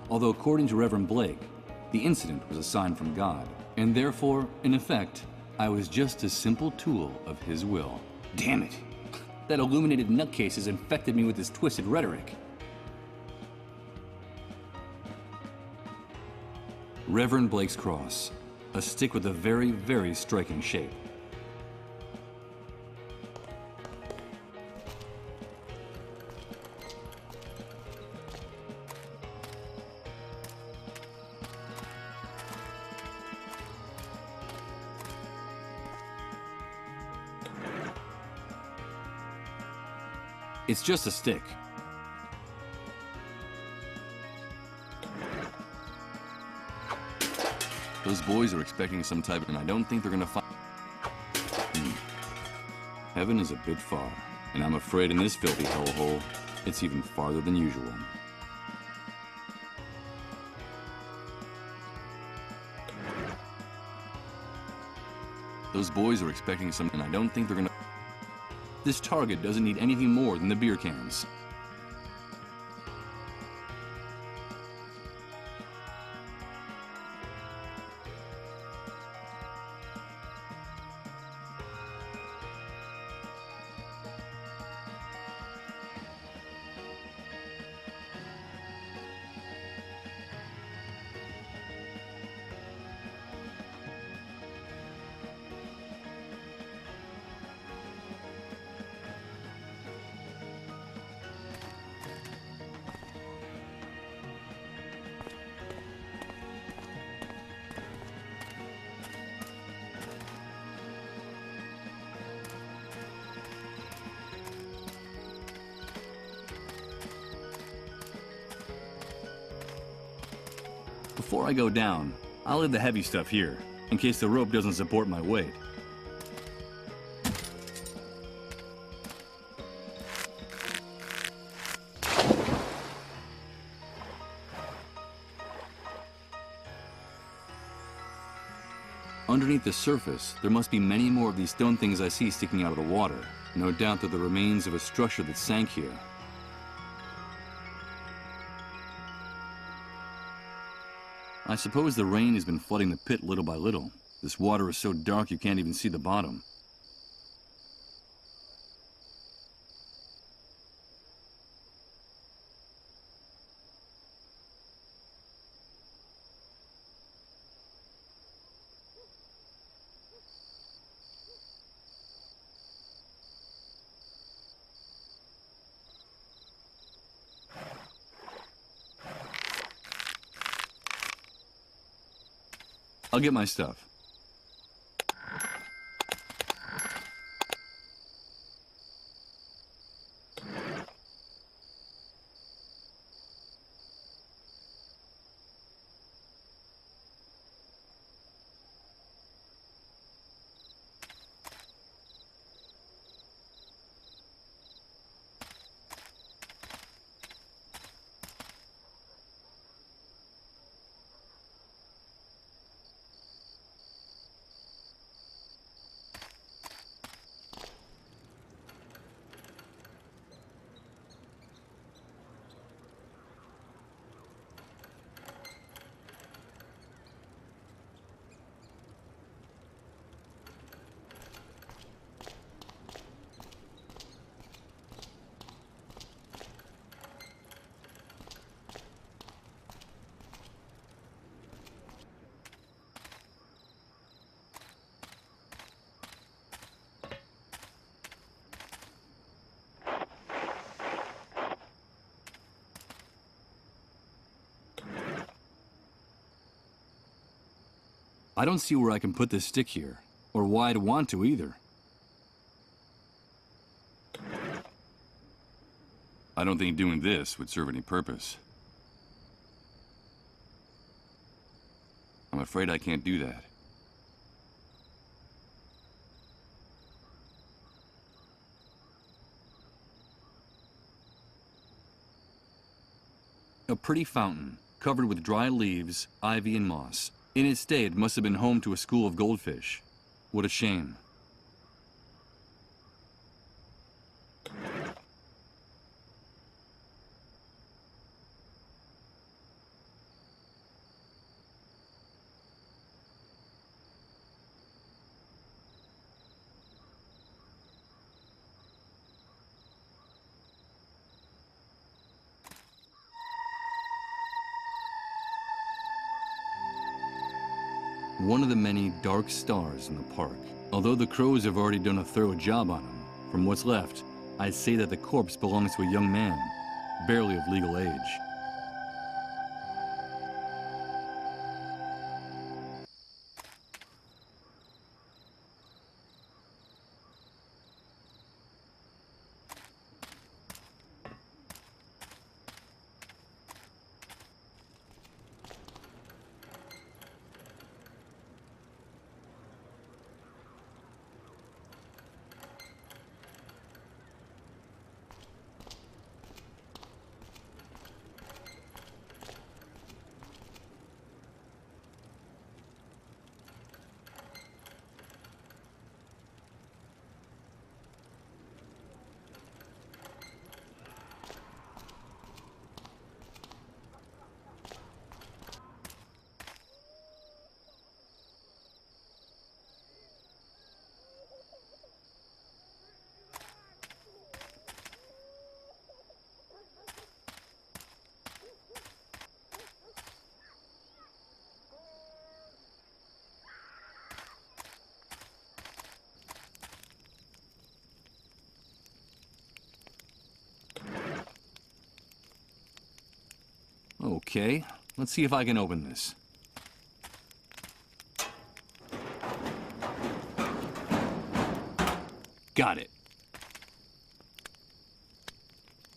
although according to Reverend Blake, the incident was a sign from God, and therefore, in effect, I was just a simple tool of his will. Damn it! That illuminated nutcase has infected me with his twisted rhetoric. Reverend Blake's cross, a stick with a very, very striking shape. It's just a stick. Those boys are expecting some type, and I don't think they're gonna find... Heaven is a bit far, and I'm afraid in this filthy hellhole, it's even farther than usual. Those boys are expecting some, and I don't think they're gonna... This target doesn't need anything more than the beer cans. Before I go down, I'll leave the heavy stuff here, in case the rope doesn't support my weight. Underneath the surface, there must be many more of these stone things I see sticking out of the water. No doubt they're the remains of a structure that sank here. I suppose the rain has been flooding the pit little by little. This water is so dark you can't even see the bottom. I'll get my stuff. I don't see where I can put this stick here, or why I'd want to either. I don't think doing this would serve any purpose. I'm afraid I can't do that. A pretty fountain, covered with dry leaves, ivy, and moss. In its day, it must have been home to a school of goldfish. What a shame. One of the many dark stars in the park. Although the crows have already done a thorough job on him, from what's left, I'd say that the corpse belongs to a young man, barely of legal age. Okay, let's see if I can open this. Got it.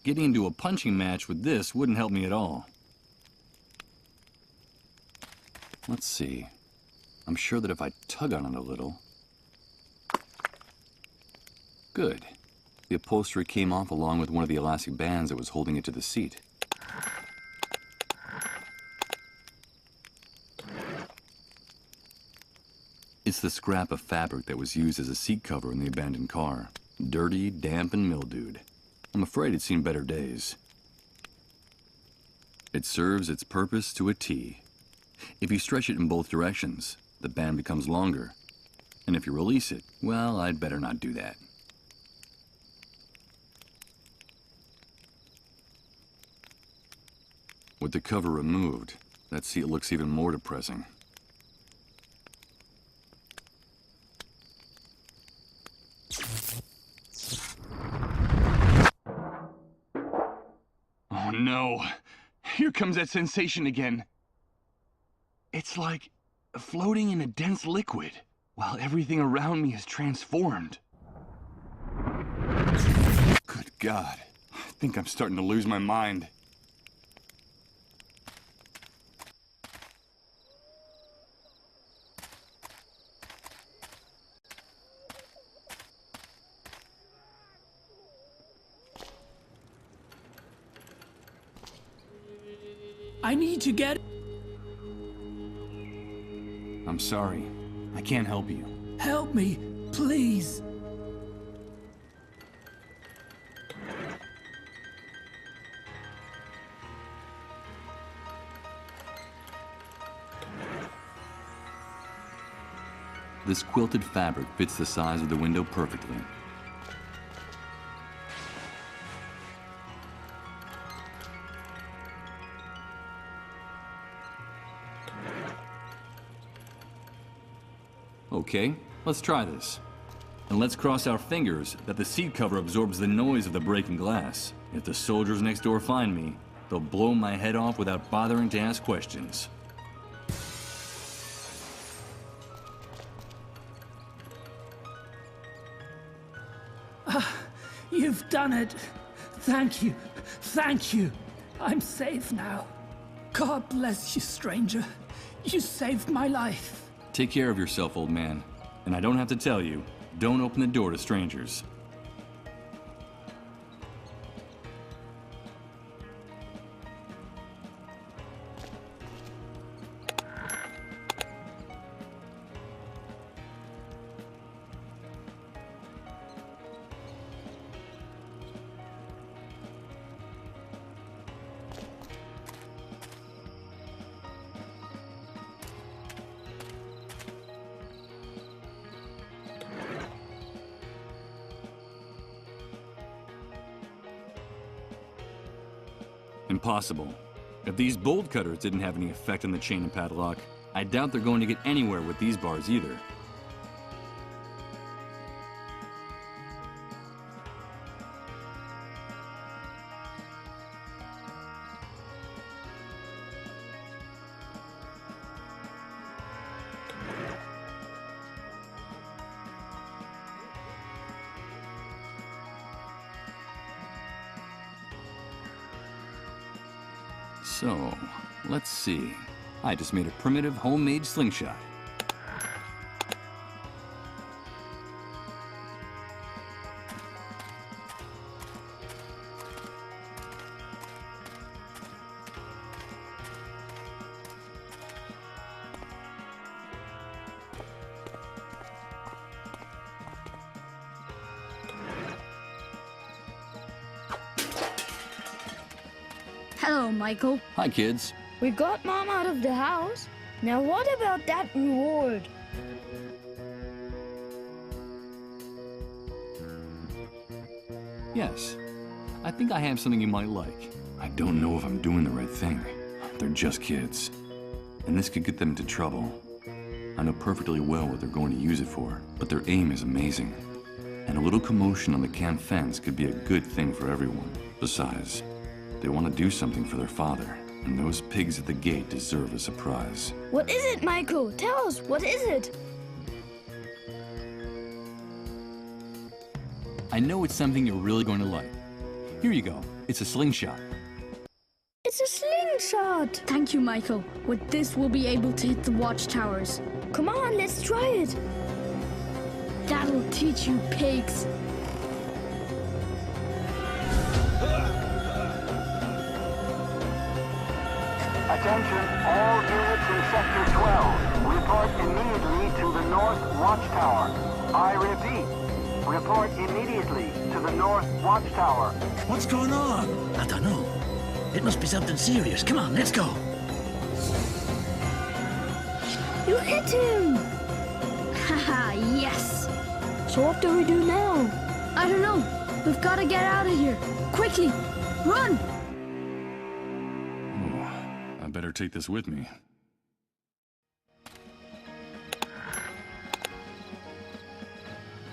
Getting into a punching match with this wouldn't help me at all. Let's see. I'm sure that if I tug on it a little... Good. The upholstery came off along with one of the elastic bands that was holding it to the seat. It's That's the scrap of fabric that was used as a seat cover in the abandoned car. Dirty, damp, and mildewed. I'm afraid it's seen better days. It serves its purpose to a T. If you stretch it in both directions, the band becomes longer. And if you release it, well, I'd better not do that. With the cover removed, that seat looks even more depressing. Oh no, here comes that sensation again. It's like floating in a dense liquid, while everything around me is transformed. Good God, I think I'm starting to lose my mind. I need to get... I'm sorry. I can't help you. Help me, please. This quilted fabric fits the size of the window perfectly. Okay, let's try this. And let's cross our fingers that the seat cover absorbs the noise of the breaking glass. If the soldiers next door find me, they'll blow my head off without bothering to ask questions. You've done it. Thank you. Thank you. I'm safe now. God bless you, stranger. You saved my life. Take care of yourself, old man. And I don't have to tell you, don't open the door to strangers. Impossible. If these bolt cutters didn't have any effect on the chain and padlock, I doubt they're going to get anywhere with these bars either. So, let's see. I just made a primitive homemade slingshot. Hello, Michael. Hi, kids. We got Mom out of the house. Now what about that reward? Yes. I think I have something you might like. I don't know if I'm doing the right thing. They're just kids. And this could get them into trouble. I know perfectly well what they're going to use it for, but their aim is amazing. And a little commotion on the camp fence could be a good thing for everyone. Besides, they want to do something for their father, and those pigs at the gate deserve a surprise. What is it, Michael? Tell us, what is it? I know it's something you're really going to like. Here you go. It's a slingshot. It's a slingshot! Thank you, Michael. With this, we'll be able to hit the watchtowers. Come on, let's try it. That'll teach you, pigs. I Attention, all units in Sector 12. Report immediately to the North Watchtower. I repeat, report immediately to the North Watchtower. What's going on? I don't know. It must be something serious. Come on, let's go. You hit him! Haha, yes! So what do we do now? I don't know. We've got to get out of here. Quickly! Run! I better take this with me.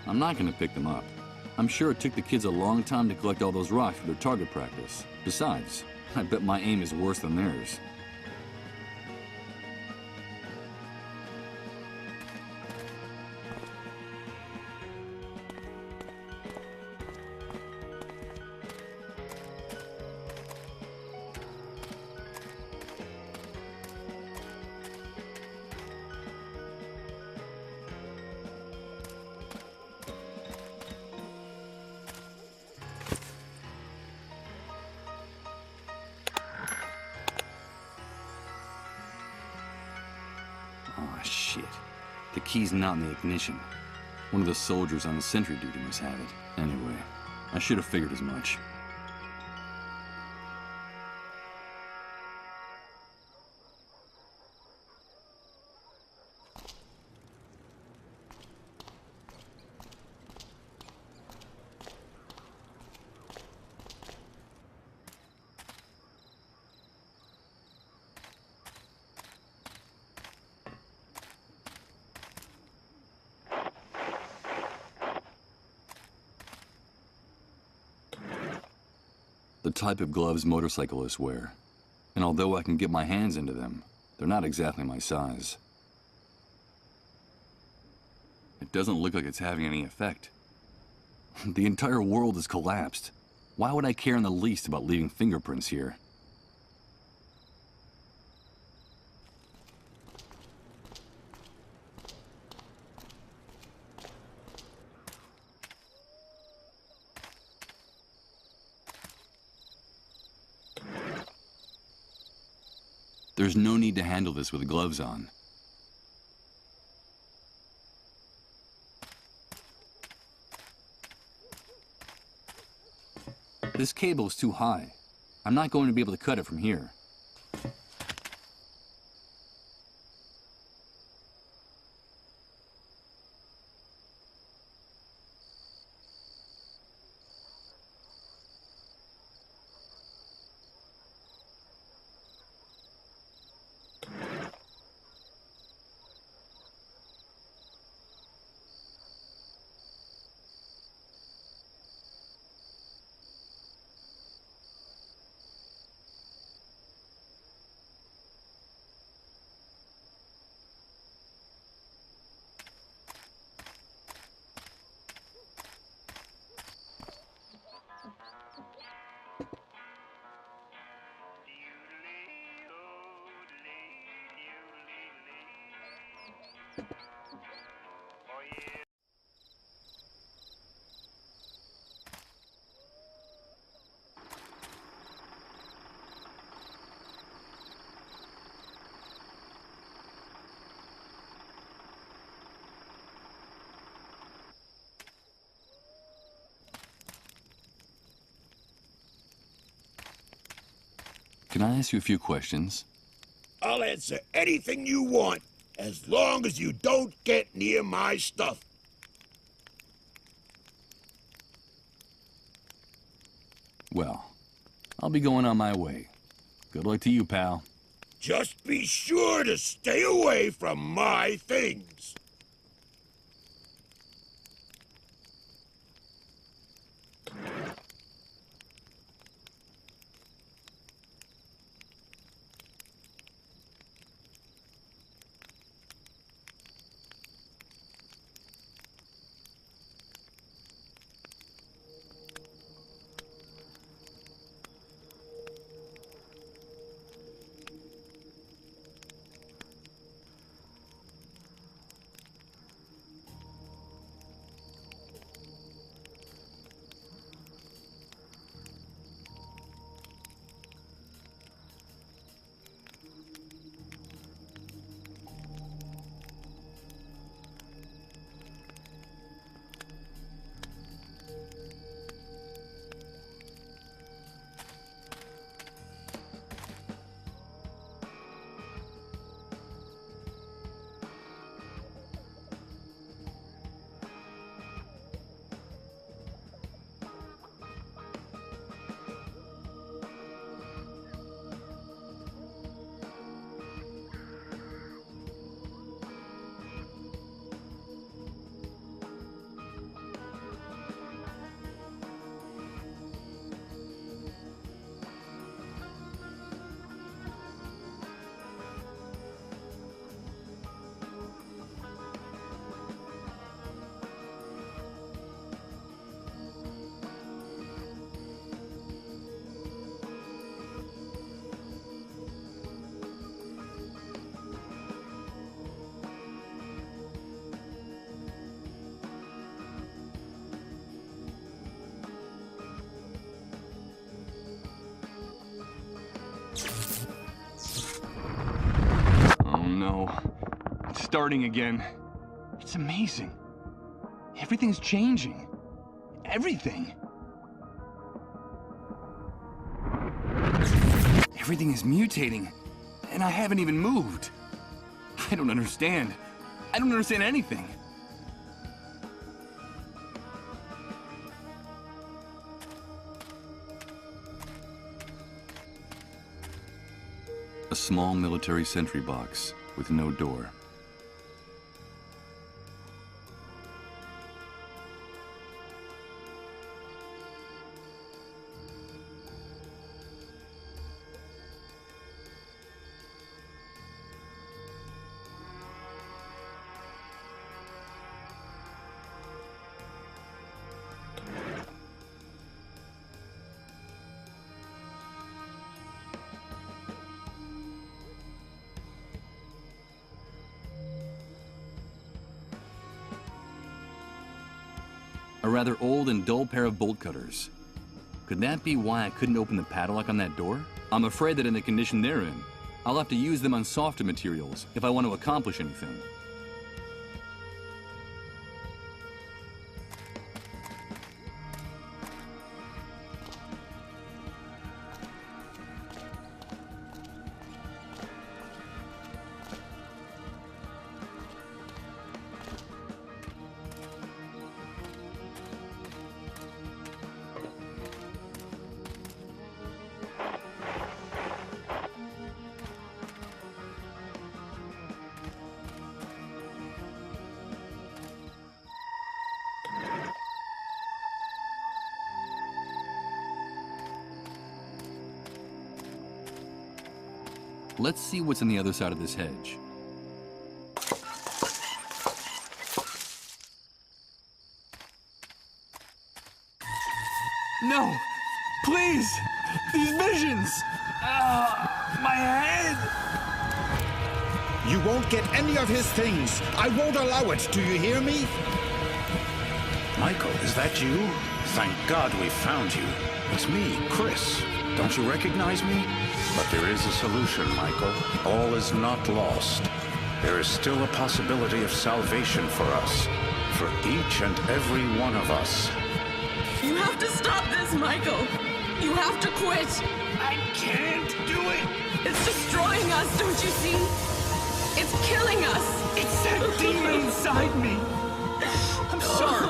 I'm not gonna pick them up. I'm sure it took the kids a long time to collect all those rocks for their target practice. Besides, I bet my aim is worse than theirs. Oh, shit. The key's not in the ignition. One of the soldiers on the sentry duty must have it. Anyway, I should have figured as much. The type of gloves motorcyclists wear. And although I can get my hands into them, they're not exactly my size. It doesn't look like it's having any effect. The entire world has collapsed. Why would I care in the least about leaving fingerprints here? There's no need to handle this with gloves on. This cable is too high. I'm not going to be able to cut it from here. Can I ask you a few questions? I'll answer anything you want, as long as you don't get near my stuff. Well, I'll be going on my way. Good luck to you, pal. Just be sure to stay away from my things. starting again. It's amazing. Everything's changing. Everything. Everything is mutating, and I haven't even moved. I don't understand. I don't understand anything. A small military sentry box with no door. A rather old and dull pair of bolt cutters. Could that be why I couldn't open the padlock on that door? I'm afraid that in the condition they're in, I'll have to use them on softer materials if I want to accomplish anything. Let's see what's on the other side of this hedge. No! Please! These visions! My head! You won't get any of his things. I won't allow it. Do you hear me? Michael, is that you? Thank God we found you. It's me, Chris. Don't you recognize me? But there is a solution, Michael. All is not lost. There is still a possibility of salvation for us. For each and every one of us. You have to stop this, Michael. You have to quit. I can't do it. It's destroying us, don't you see? It's killing us. It's that demon inside me. I'm sorry.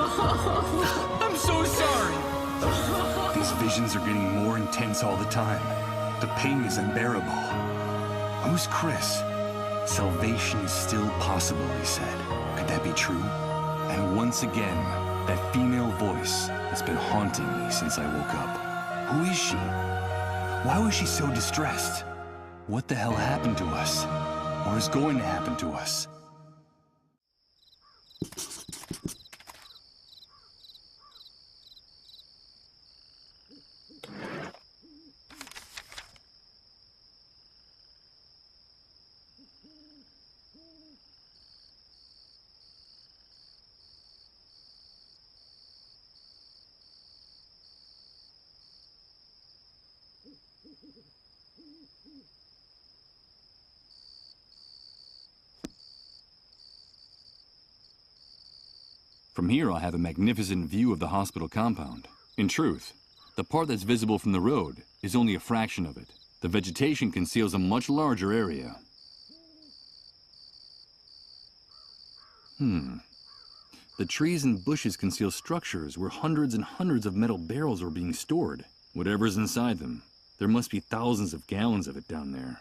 I'm so sorry. These visions are getting more intense all the time. The pain is unbearable. Who's Chris? Salvation is still possible, he said. Could that be true? And once again, that female voice has been haunting me since I woke up. Who is she? Why was she so distressed? What the hell happened to us? Or is going to happen to us? From here, I'll have a magnificent view of the hospital compound. In truth, the part that's visible from the road is only a fraction of it. The vegetation conceals a much larger area. The trees and bushes conceal structures where hundreds and hundreds of metal barrels are being stored. Whatever's inside them, there must be thousands of gallons of it down there.